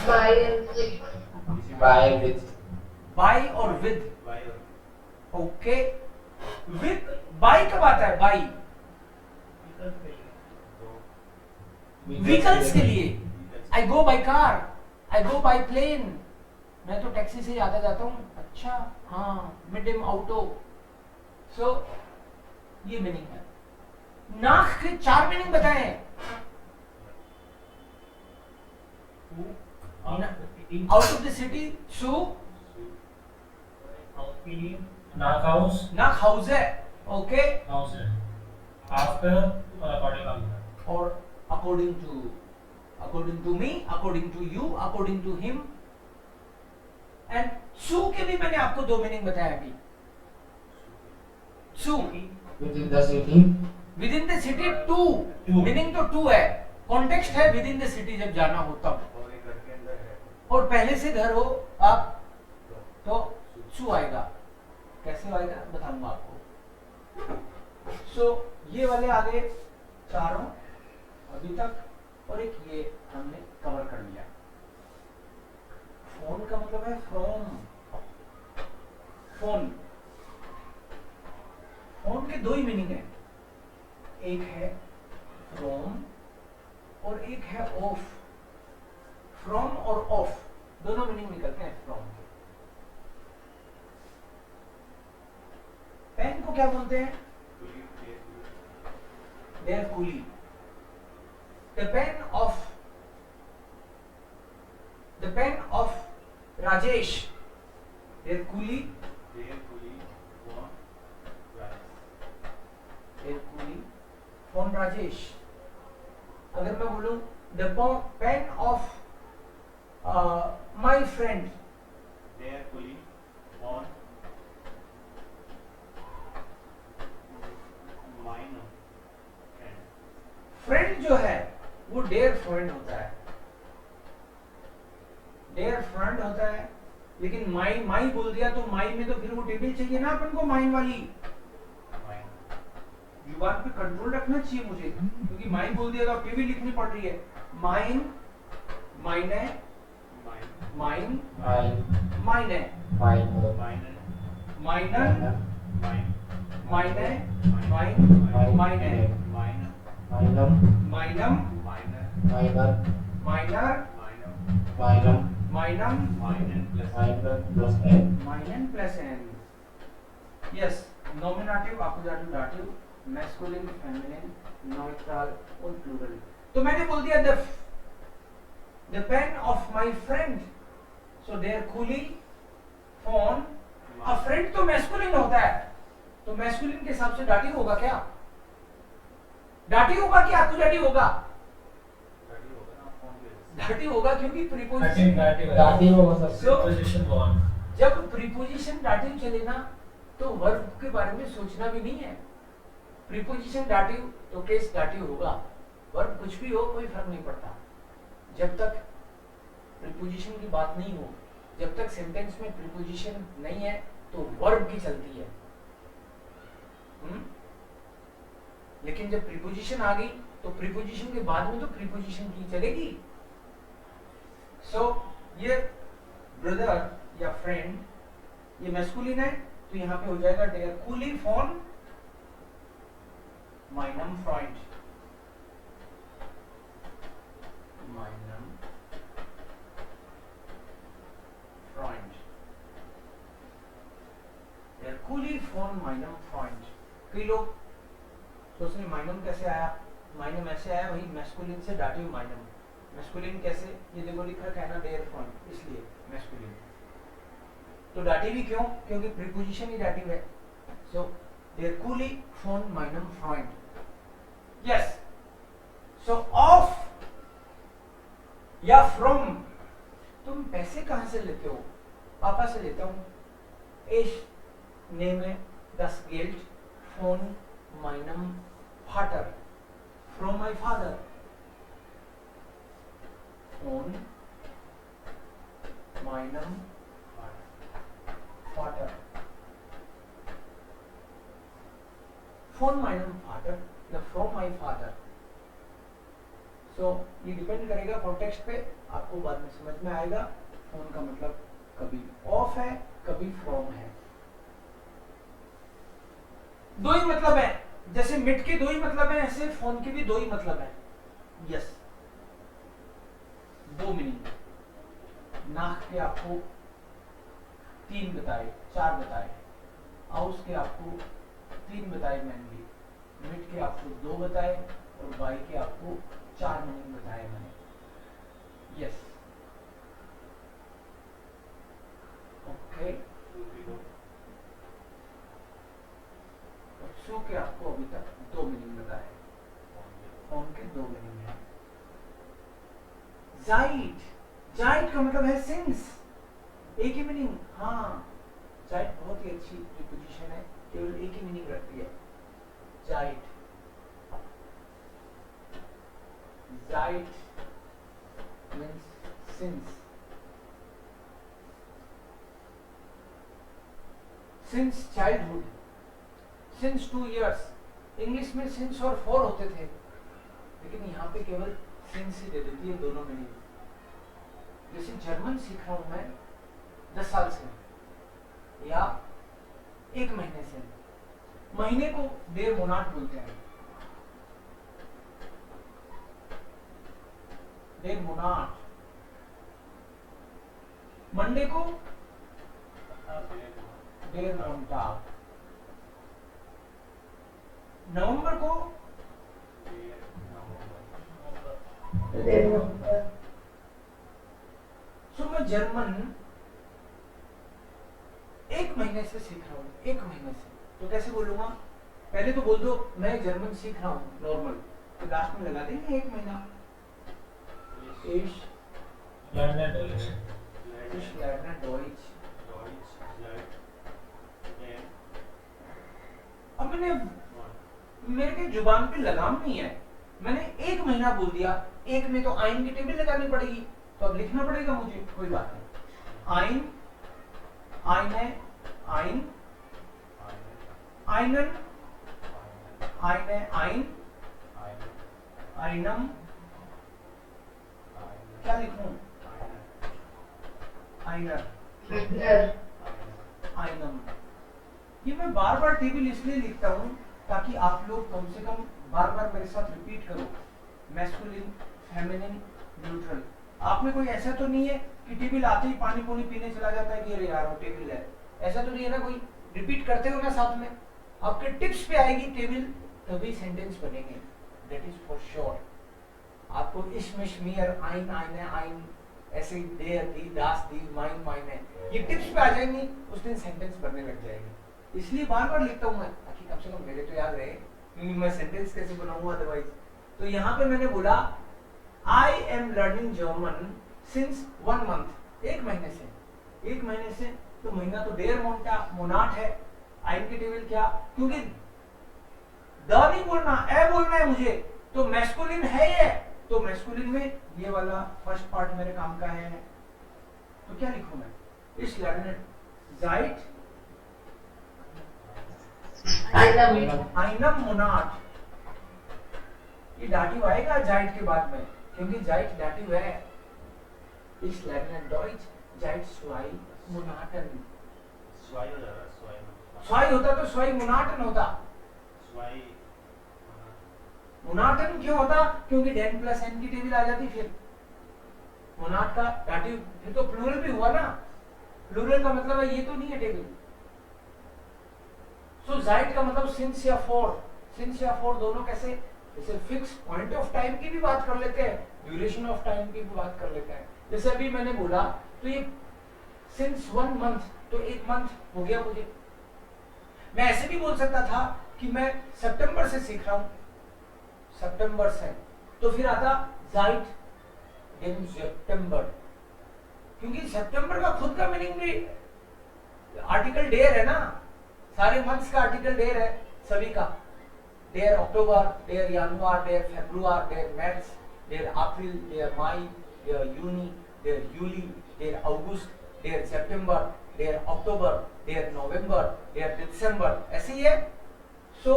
Speaker 2: By and with.
Speaker 3: By with.
Speaker 1: By और विद। ओके, विद बाई कब आता है? बाई व्हीकल्स के लिए। I go by car, I go by plane. मैं तो टैक्सी से आता जाता हूँ। अच्छा, हाँ, मिडियम ऑटो। सो ये मीनिंग है। नाक के 4 मीनिंग बताए। आउट ऑफ द सिटी, सु,
Speaker 5: नाक हाउस,
Speaker 1: नाक हाउस है। ओके,
Speaker 5: हाउस है। आफ्टर और अकॉर्डिंग।
Speaker 1: और according to me, according to you, according to him. And सु के भी मैंने आपको 2 मीनिंग बताया अभी। सु
Speaker 3: Within the city.
Speaker 1: Within the city, to. Meaning तो 2 है, कॉन्टेक्स्ट है विद इन द सिटी, जब जाना हो तब।
Speaker 4: और एक घर के अंदर है
Speaker 1: और पहले से घर हो आप तो सु आएगा। कैसे आएगा बताऊंगा आपको। सो ये वाले आगे चारों अभी तक, और एक ये हमने कवर कर लिया। फोन का मतलब है फ्रॉम। फोन, फोन के 2 ही मीनिंग है, एक है फ्रॉम और एक है ऑफ। फ्रॉम और ऑफ दोनों मीनिंग निकलते हैं फ्रॉम के। पेन को क्या बोलते हैं? देयर कूली। द पेन ऑफ राजेश, देयर कूली, फोन राजेश। अगर मैं बोलूं the pen of my friend, डेयर फ्रेंड होता है, डेयर फ्रेंड होता है, लेकिन माई माई बोल दिया तो माई में तो फिर वो टेबल चाहिए ना अपन को, माइन वाली। जुबान पे कंट्रोल रखना चाहिए मुझे, क्योंकि माइन बोल दिया तो टेबल लिखनी पड़ रही है। माइन, माइने, माइन,
Speaker 3: Mine.
Speaker 1: माइने,
Speaker 3: Mine.
Speaker 1: माइनन, माइने, माइन, माइने,
Speaker 3: Minum.
Speaker 1: माइनम,
Speaker 3: Minor.
Speaker 1: माइनर,
Speaker 3: Minum.
Speaker 1: माइनम,
Speaker 3: Minor plus n.
Speaker 1: माइनन प्लस एन। Yes, nominative, अकुजाटिव, दाटिव, masculine, feminine, neutral और प्लूरल। तो मैंने बोल दिया the pen of my friend, so देयर कूली फोन। अ फ्रेंड तो मैस्कुलिन होता है, तो मैस्कुलिन के हिसाब से दाटिव होगा क्या? दाटिव होगा कि अकुजाटिव होगा? दाटिव होगा, क्योंकि प्रीपोजिशन
Speaker 3: Dative होगा सर.
Speaker 1: So,
Speaker 5: Preposition 1.
Speaker 1: जब प्रीपोजिशन दाटिव चले ना तो वर्ब के बारे में सोचना भी नहीं है। प्रीपोजिशन दाटिव तो केस दाटिव होगा, वर्ब कुछ भी हो कोई फर्क नहीं पड़ता। जब तक प्रीपोजिशन की बात नहीं हो, जब तक सेंटेंस में प्रीपोजिशन नहीं है तो वर्ब की चलती है। लेकिन जब प्रीपोजिशन आ गई तो प्रीपोजिशन के बाद में तो प्रीपोजिशन की चलेगी। सो ये ब्रदर या फ्रेंड, ये मैस्कुलिन है, तो यहाँ पे हो जाएगा डेयर कूली फोन माइनम फ्रॉइड, माइनम फ्रॉइड, डेयर कूली फोन माइनम फ्रॉइड। कई लोग सोच रहे माइनम कैसे आया, माइनम ऐसे आया, वही मैस्कुलिन से दाटिव माइनम। मैस्कुलिन कैसे, ये देखो लिख रखा है ना डेयर फ्रॉइड, इसलिए मैस्कुलिन। तो दाटिव ही क्यों? क्योंकि प्रीपोजिशन ही दाटिव है। सो देयर कूली फोन माइनम फ्रॉइड। यस, सो ऑफ या फ्रॉम, तुम पैसे कहां से लेते हो? पापा से लेता हूं। एश नेमे das Geld von meinem Vater, from my father, von meinem Vater, von meinem Vater या from my father। So ये डिपेंड करेगा कॉन्टेक्स्ट पे, आपको बाद में समझ में आएगा। फोन का मतलब कभी ऑफ है, कभी फ्रॉम है। दो ही मतलब है, जैसे मिट के दो ही मतलब है, ऐसे फोन के भी दो ही मतलब है। यस, दो मीनिंग। नाक के आपको 3 बताए, 4 बताए, हाउस के आपको 3 बताए मैंने, मिट के आपको 2 बताए और बाई के आपको 4 मीनिंग बताए मैंने। Yes, okay. सो के आपको अभी तक 2 मीनिंग बताए, फोन के 2 मीनिंग है। जाइट, जाइट का मतलब है सिंस, एक ही मीनिंग। हाँ, जाइट बहुत ही अच्छी प्रीपोजिशन है, केवल एक ही मीनिंग रखती है, जाइट। जाइट means since, since childhood, since 2 years। English में सिंस और 4 होते थे, लेकिन यहाँ पे केवल सिंस ही दे देती है दोनों मीनिंग। जैसे जर्मन सीख रहा हूं मैं 10 साल से या 1 महीने से, महीने को देर मोनाट बोलते हैं, देर मोनाट। मंडे को देर मोन्टाग, नवंबर को सो मैं जर्मन 1 महीने से सीख रहा हूँ, 1 महीने से। तो कैसे बोलूंगा? पहले तो बोल दो मैं जर्मन सीख रहा हूँ नॉर्मल, तो लास्ट में लगा देंगे 1 महीना। Ich
Speaker 5: Lerne Deutsch.
Speaker 1: ich lerne Deutsch। अब मैंने, मेरे के जुबान पे लगाम नहीं है, मैंने 1 महीना बोल दिया एक में तो आइन की टेबल लगानी पड़ेगी, तो अब लिखना पड़ेगा मुझे, कोई बात नहीं। आइन, आइन है, आइन, आइनन, आइन है, आइन, आइनम, क्या लिखूं? आइनर, आइनम। ये मैं बार बार टेबल इसलिए लिखता हूं ताकि आप लोग कम से कम बार बार मेरे साथ रिपीट करो। Masculine, feminine, neutral. आप में कोई ऐसा तो नहीं है कि टेबल आते ही पानी पूनी पीने चला जाता है कि अरे यार वो टेबल है, ऐसा तो नहीं है ना? कोई रिपीट करते हो ना साथ में? आपके टिप्स पे आएगी टेबल तभी सेंटेंस बनेंगे, दैट इज फॉर श्योर। आपको इश्मिश, मियर, आइन, आइने, आइन, ऐसे देर, दी, दास, दी, माइन, माइन है, ये टिप्स पे आ जाएंगी, उस दिन सेंटेंस बनने लग जाएगी। इसलिए बार बार लिखता हूं मैं ताकि कम से कम मेरे तो याद रहे, क्योंकि मैं सेंटेंस कैसे बनाऊंगा अदरवाइज। तो यहाँ पे मैंने बोला I am learning German since 1 month, 1 महीने से। 1 महीने से, तो महीना तो डेयर मोनाट है। आइन की टेबल क्या? क्योंकि द नहीं बोलना, ए बोलना है मुझे, तो मैस्कुलिन है ये, तो मैस्कुलिन में ये वाला फर्स्ट पार्ट मेरे काम का है। तो क्या लिखूं मैं? इस लर्नेट जाइट आइनम मोनाट। ये डाटिव आएगा जाइट के बाद में, क्योंकि जाइट डाटिव है। इस लर्नेट डॉइच जाइट स्वाई मोनाटन।
Speaker 4: स्वाई हो जाएगा,
Speaker 1: स्वाई होता तो स्वाई मोनाटन होता।
Speaker 4: स्वाई
Speaker 1: मोनाटन क्यों होता? क्योंकि डेन प्लस एन की टेबल आ जाती फिर। मोनाट का डाटिव फिर तो प्लूरल भी हुआ ना। प्लूरल का मतलब है ये तो नहीं है टेबल। सो जाइट का मतलब सिंस या फॉर। सिंस या फॉर दोनों कैसे? जैसे फिक्स पॉइंट ऑफ टाइम की भी बात कर लेते हैं, ड्यूरेशन ऑफ टाइम की भी बात कर लेते हैं। जैसे अभी मैंने बोला तो ये सिंस 1 मंथ, तो 1 मंथ हो गया मुझे। मैं ऐसे भी बोल सकता था कि मैं सितंबर से सीख रहा हूं, सितंबर से, तो फिर आता जाइट इन सितंबर, क्योंकि सितंबर का खुद का मीनिंग भी आर्टिकल डेयर है ना। सारे मंथ्स का आर्टिकल डेयर है सभी का। डेयर अक्टूबर, डेयर जनवरी, डेयर फेब्रुआर, डेयर मार्च, डेयर अप्रैल, डेयर मई, डेयर जून, डेयर जूली, डेयर अगस्त, डेयर सितंबर, डेयर अक्टूबर, डेयर नवंबर, डेयर दिसंबर, ऐसे ही है। सो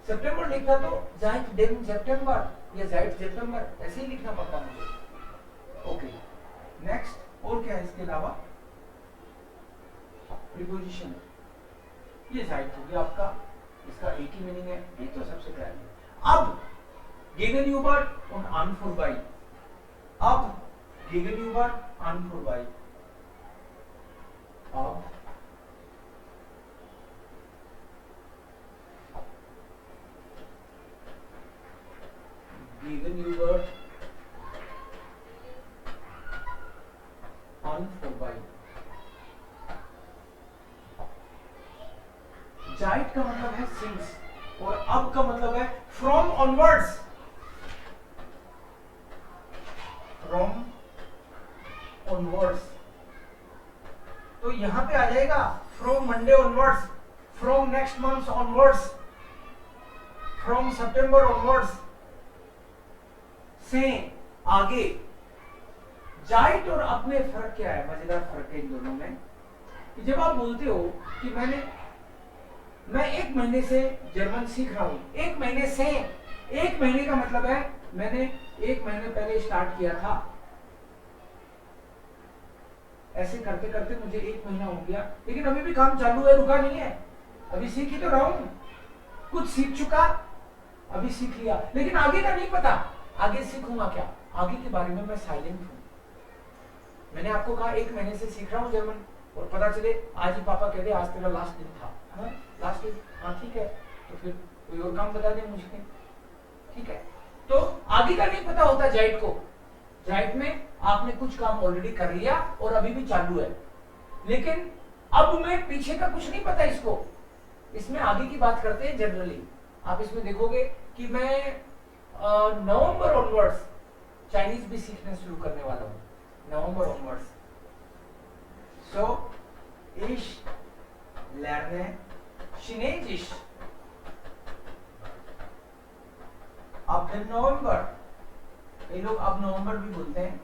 Speaker 1: सितंबर लिखा तो जाइट डेन सितंबर या जाइट सितंबर, ऐसे ही लिखना पड़ता मुझे। ओके, नेक्स्ट और क्या है इसके अलावा? प्रीपोजिशन। ये जाइट हो गया आपका, इसका एक ही मीनिंग है, ये तो सबसे पहले। अब gegenüber und an vorbei। अब gegenüber an vorbei। अब gegenüber an vorbei। जाइट का मतलब है सिंस, और अब का मतलब है फ्रॉम ऑनवर्ड्स। फ्रॉम ऑनवर्ड्स, तो यहां पे आ जाएगा from Monday onwards, from next month onwards, from September onwards, से आगे। जाइट और अब में फर्क क्या है? मजेदार फर्क है इन दोनों में कि जब आप बोलते हो कि मैं 1 महीने से जर्मन सीख रहा हूं, 1 महीने से, 1 महीने का मतलब है मैंने 1 महीने पहले स्टार्ट किया था, ऐसे करते करते मुझे 1 महीना हो गया, लेकिन अभी भी काम चालू है, रुका नहीं है, अभी सीख ही तो रहा हूं। कुछ सीख चुका, अभी सीख लिया, लेकिन आगे का नहीं पता, आगे सीखूंगा क्या, आगे के बारे में मैं साइलेंट हूं। मैंने आपको कहा 1 महीने से सीख रहा हूं जर्मन, और पता चले आज ही पापा कह दे आज तेरा लास्ट दिन था, हाँ लास्ट दिन, हाँ ठीक है, तो फिर कोई और काम बता दे मुझे, ठीक है। तो आगे का नहीं पता होता जाइट को। जाइट में आपने कुछ काम ऑलरेडी कर लिया और अभी भी चालू है, लेकिन अब में पीछे का कुछ नहीं पता इसको। इसमें आगे की बात करते हैं जनरली। आप इसमें देखोगे कि मैं नवंबर ऑनवर्ड्स चाइनीज भी सीखना शुरू करने वाला हूं, नवंबर onwards. So, ich lerne Chinesisch ab dem November। कई लोग अब नवंबर भी बोलते हैं।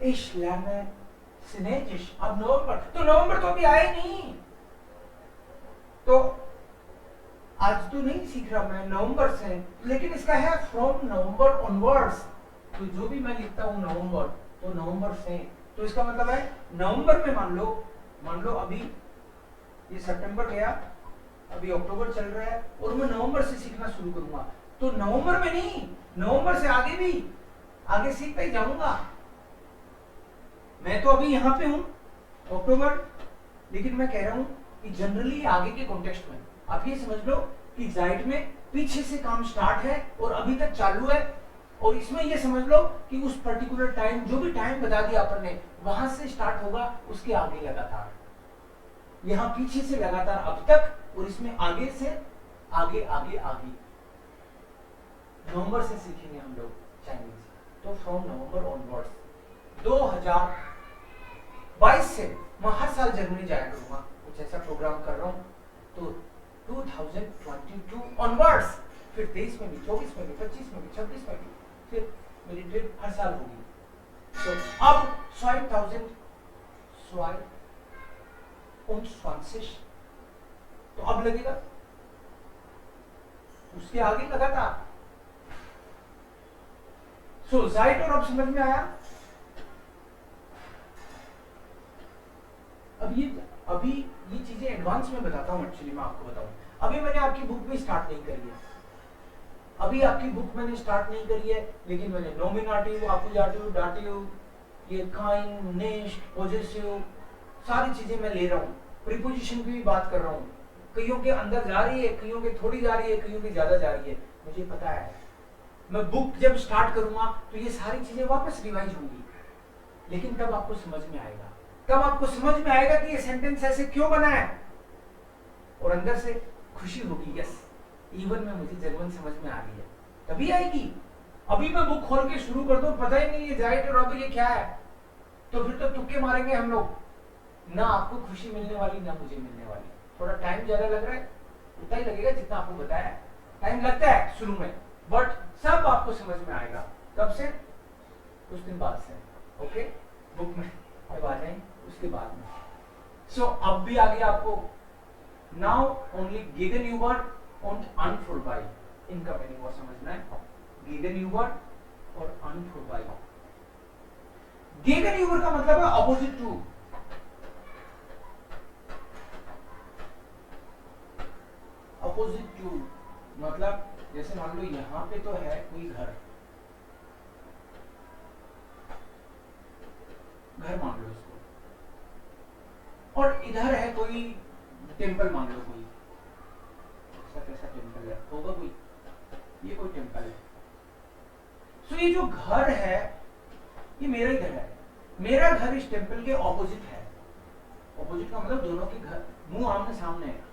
Speaker 1: इश लैने सिनेजिश, अब नवंबर, तो नवंबर तो अभी आया नहीं, तो आज तो नहीं सीख रहा मैं नवंबर से, लेकिन इसका है फ्रॉम नवंबर ऑनवर्ड्स। तो जो भी मैं लिखता हूँ नवंबर, तो नवंबर से, तो इसका मतलब है नवंबर में मान लो अभी ये सितंबर गया, अभी अक्टूबर चल रहा है और मैं नवंबर से सीखना शुरू करूंगा, तो नवंबर में नहीं, नवंबर से आगे भी आगे सीखता ही जाऊंगा। मैं तो अभी यहाँ पे हूँ अक्टूबर, लेकिन मैं कह रहा हूँ कि जनरली आगे के कॉन्टेक्स्ट में आप ये समझ लो कि जाइट में पीछे से काम स्टार्ट है और अभी तक चालू है, और इसमें ये समझ लो कि उस पर्टिकुलर टाइम, जो भी टाइम बता दिया अपन ने, वहां से स्टार्ट होगा, उसके आगे लगातार, यहाँ पीछे से लगातार अब तक, और इसमें आगे से आगे आगे आगे। नवंबर से सीखेंगे हम लोग चाइनीज, तो फ्रॉम नवंबर ऑनवर्ड्स। 2022 से मैं हर साल जर्मनी जाया करूंगा, कुछ ऐसा प्रोग्राम कर रहा हूं, तो 2022 ऑनवर्ड्स, फिर 23 में भी, 24 में भी, 25 में भी, 26 में भी, फिर मेरी ट्रिप हर साल होगी। तो अब 2022, तो अब लगेगा, उसके आगे लगातार। सो जाइट, और अब समझ में आया। अभी ये चीजें एडवांस में बताता हूं, एक्चुअली मैं आपको बताऊं, अभी मैंने आपकी बुक भी स्टार्ट नहीं करी है, अभी आपकी बुक मैंने स्टार्ट नहीं करी है, लेकिन मैंने नॉमिनेटिव, अक्यूजेटिव, डाटिव, ये काइंड, नेस्ट, पॉजेसिव, सारी चीजें मैं ले रहा हूँ। प्रीपोजिशन की भी बात कर रहा हूँ, कईयों के अंदर जा रही है, कईयों के थोड़ी जा रही है, कईयों की ज्यादा जा रही है, मुझे पता है। मैं बुक जब स्टार्ट करूंगा तो ये सारी चीजें वापस रिवाइज होंगी, लेकिन तब आपको समझ में आएगा, तब आपको समझ में आएगा कि ये सेंटेंस ऐसे क्यों बना है, और अंदर से खुशी होगी, यस इवन में मुझे जर्मन समझ में आ रही है, तभी आएगी। अभी मैं बुक खोल के शुरू कर दूं, पता ही नहीं ये जाइट और अब ये क्या है, तो फिर तो तुक्के मारेंगे हम लोग, ना आपको खुशी मिलने वाली ना मुझे मिलने वाली। थोड़ा टाइम ज्यादा लग रहा है, उतना ही लगेगा जितना आपको बताया, टाइम लगता है शुरू में, बट सब आपको समझ में आएगा। कब से? कुछ दिन बाद से, ओके। बुक में जब आ जाए उसके बाद में। सो अब भी आगे आपको नाउ ओनली गेगनयूबर und unvorbei, इनका मीनिंग और समझना है, गेगनयूबर और unvorbei। गेगनयूबर का मतलब है अपोजिट टू, अपोजिट टू मतलब जैसे मान लो यहां पे तो है कोई घर मान लो इसको, और इधर है कोई टेंपल मान लो, कोई कैसा टेंपल है, होगा कोई, ये कोई टेंपल है। सो ये जो घर है ये मेरा ही घर है, मेरा घर इस टेंपल के ऑपोजिट है। ऑपोजिट का मतलब दोनों के घर मुंह आमने सामने है,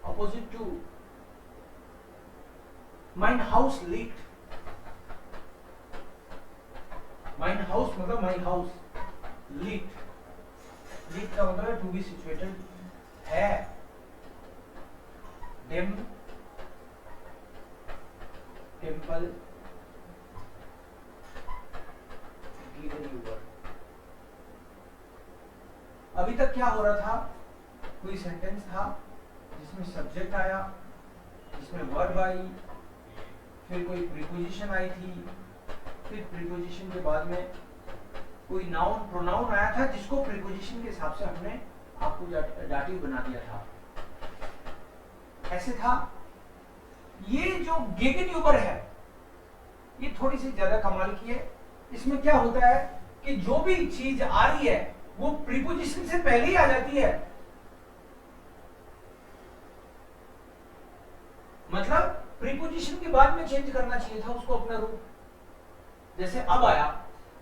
Speaker 1: ऑपोजिट टू। माइन हाउस लीक्ड, माइन हाउस मतलब माई हाउस, लीक्ड, लीक का मतलब टू बी सिचुएटेड है, डेम टेंपल गेगनयूबर। अभी तक क्या हो रहा था, कोई सेंटेंस था जिसमें सब्जेक्ट आया, जिसमें वर्ब आई, फिर कोई प्रीपोजिशन आई थी, फिर प्रीपोजिशन के बाद में कोई नाउन प्रोनाउन आया था, जिसको प्रीपोजिशन के हिसाब से हमने आपको डाटिव बना दिया था, ऐसे था। ये जो गेगनयूबर है ये थोड़ी सी ज्यादा कमाल की है। इसमें क्या होता है कि जो भी चीज आ रही है वो प्रीपोजिशन से पहले ही आ जाती है, मतलब प्रीपोजिशन के बाद में चेंज करना चाहिए था उसको अपना रूप। जैसे अब आया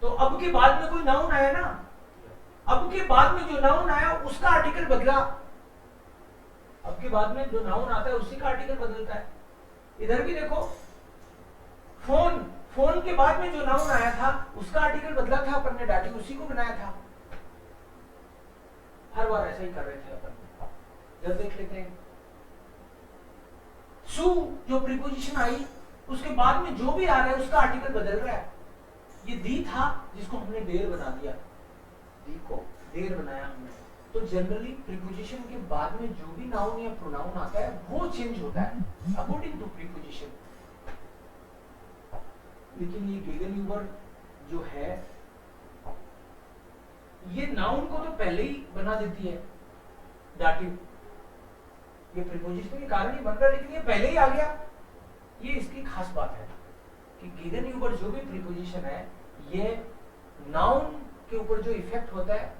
Speaker 1: तो अब के बाद में कोई नाउन आया ना, अब के बाद में जो नाउन आया उसका आर्टिकल बदला, अब के बाद में जो नाउन आता है उसी का आर्टिकल बदलता है। इधर भी देखो, फोन, फोन के बाद में जो नाउन आया था उसका आर्टिकल बदला था, अपन ने डाटिव उसी को बनाया था। हर बार ऐसा ही कर रहे थे अपन, जब देख लेते हैं सु जो प्रीपोजिशन आई उसके बाद में जो भी आ रहा है उसका आर्टिकल बदल रहा है। ये दी था जिसको हमने देर बना दिया, दी को देर बनाया हमने। तो जनरली प्रीपोजिशन के बाद में जो भी नाउन या प्रोनाउन आता है वो चेंज होता है अकॉर्डिंग टू प्रीपोजिशन। लेकिन ये गेगनह्यूबर जो है ये नाउन को तो पहले ही बना देती है दाटिव, ये प्रीपोजिशन के कारण ही बन रहा है, लेकिन ये पहले ही आ गया। ये इसकी खास बात है कि गेगनह्यूबर जो भी प्रीपोजिशन है ये नाउन के ऊपर जो इफेक्ट होता है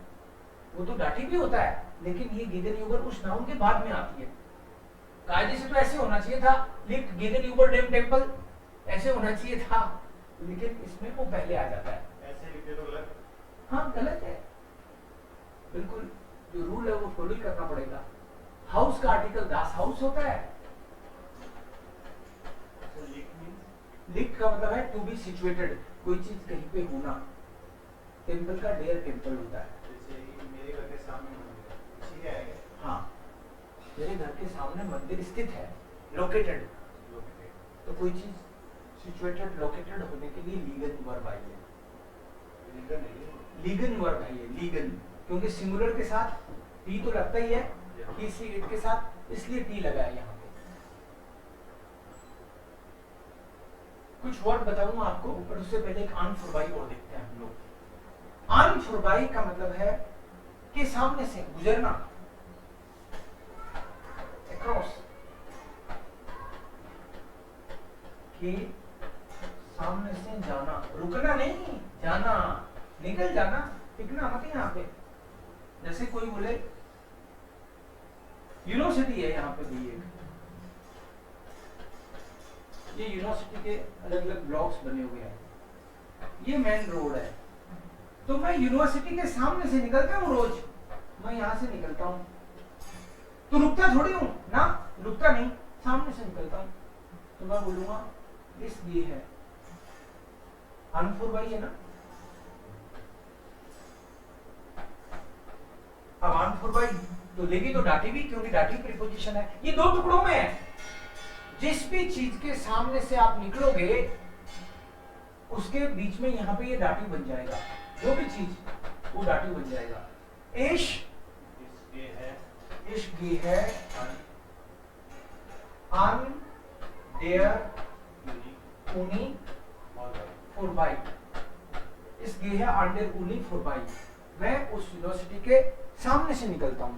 Speaker 1: वो तो दाटिव भी होता है, लेकिन ये गेगनह्यूबर उस नाउन के बाद में आती है। कायदे से तो ऐसे होना चाहिए था, लिख गेगनह्यूबर डैम टेम्पल, ऐसे होना चाहिए था, लेकिन इसमें वो पहले आ जाता है।
Speaker 4: ऐसे लिखे तो गलत।
Speaker 1: हाँ गलत है, बिल्कुल जो रूल है वो फॉलो ही करना पड़ेगा। हाउस का आर्टिकल दास हाउस होता है। लिख का मतलब है टू बी सिचुएटेड, कोई चीज कहीं पे होना। टेम्पल का डेयर टेम्पल होता है।
Speaker 4: जैसे मेरे घर के सामने मंदिर है, इसी का है क्या?
Speaker 1: हाँ, मेरे घर के सामने मंदिर स्थित है, लोकेटेड। तो कोई चीज सिचुएटेड लोकेटेड होने के लिए लीगन वर्ब आई है।
Speaker 4: लीगन नहीं है।
Speaker 1: लीगन वर्ब आई है, लीगन, क्योंकि सिंगुलर के साथ टी तो लगता ही है, ही सी इट के साथ, इसलिए टी लगा है यहाँ पे। कुछ वर्ड बताऊंगा आपको, पर उससे पहले एक आन फुरबाई और देखते हैं हम लोग। आन फुरबाई का मतलब है कि सामने से गुजरना, अक्रॉस, कि सामने से जाना, रुकना नहीं, जाना, निकल जाना, टिकना मत यहाँ पे। जैसे कोई बोले यूनिवर्सिटी है यहाँ पे भी एक, ये यूनिवर्सिटी के अलग अलग ब्लॉक्स बने हुए हैं, ये मेन रोड है, तो मैं यूनिवर्सिटी के सामने से निकलता हूँ रोज, मैं यहाँ से निकलता हूँ तो रुकता थोड़ी हूँ ना, रुकता नहीं, सामने से निकलता हूँ, तो मैं बोलूंगा इस ये है अनफुरबाई है ना। अब अनफुरबाई तो लेगी तो डाटी भी, क्योंकि डाटी प्रीपोजिशन है। ये दो टुकड़ों में है, जिस भी चीज के सामने से आप निकलोगे उसके बीच में यहाँ पे ये डाटी बन जाएगा, जो भी चीज वो डाटी बन जाएगा। इश
Speaker 4: इसके है,
Speaker 1: इश गे है, अन डेयर ऊनी
Speaker 4: और
Speaker 1: फुरबाई, इस गे है अन डेयर ऊनी फुरबाई। मैं उस यूनिवर्सिटी के सामने से निकलता हूं,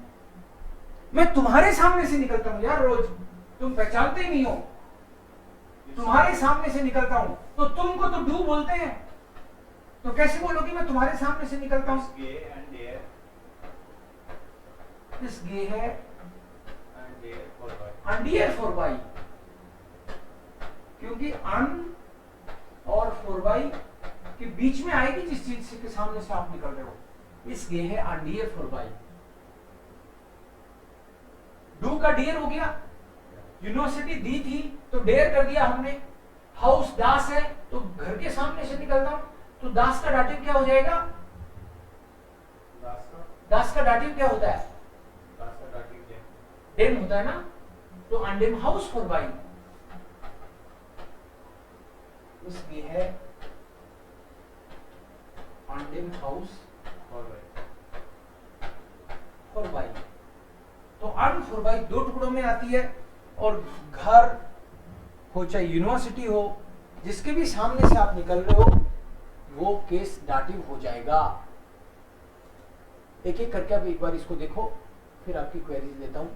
Speaker 1: मैं तुम्हारे सामने से निकलता हूं यार, रोज तुम पहचानते ही नहीं हो, तुम्हारे सामने से निकलता हूं, तो तुमको तो डू बोलते हैं, तो कैसे बोलोगे मैं तुम्हारे सामने से निकलता हूं।
Speaker 4: इसके एंड देयर,
Speaker 1: इस गे है
Speaker 4: एंड देयर फॉर बाय,
Speaker 1: अंडियर फॉर बाई, क्योंकि अन और फॉर बाई के बीच में आएगी जिस चीज से के सामने से आप निकल रहे हो। इस गे है अंडियर फॉर बाई, डू का डियर हो गया, यूनिवर्सिटी दी थी तो डेयर कर दिया हमने, हाउस दास है तो घर के सामने से निकलता हूं, तो दास का डाटिव क्या हो जाएगा, दास का डाटिव क्या होता है,
Speaker 4: दास का डाटिव क्या?
Speaker 1: डेम होता है ना, तो अनडेम हाउस फॉर बाई, इसलिए है अनडेम हाउस
Speaker 4: फॉर बाय,
Speaker 1: फॉर बाई। तो अन फॉर बाई दो टुकड़ों में आती है, और घर हो चाहे यूनिवर्सिटी हो, जिसके भी सामने से आप निकल रहे हो वो केस डाटिव हो जाएगा। एक एक करके आप एक बार इसको देखो, फिर आपकी क्वेरीज लेता हूं।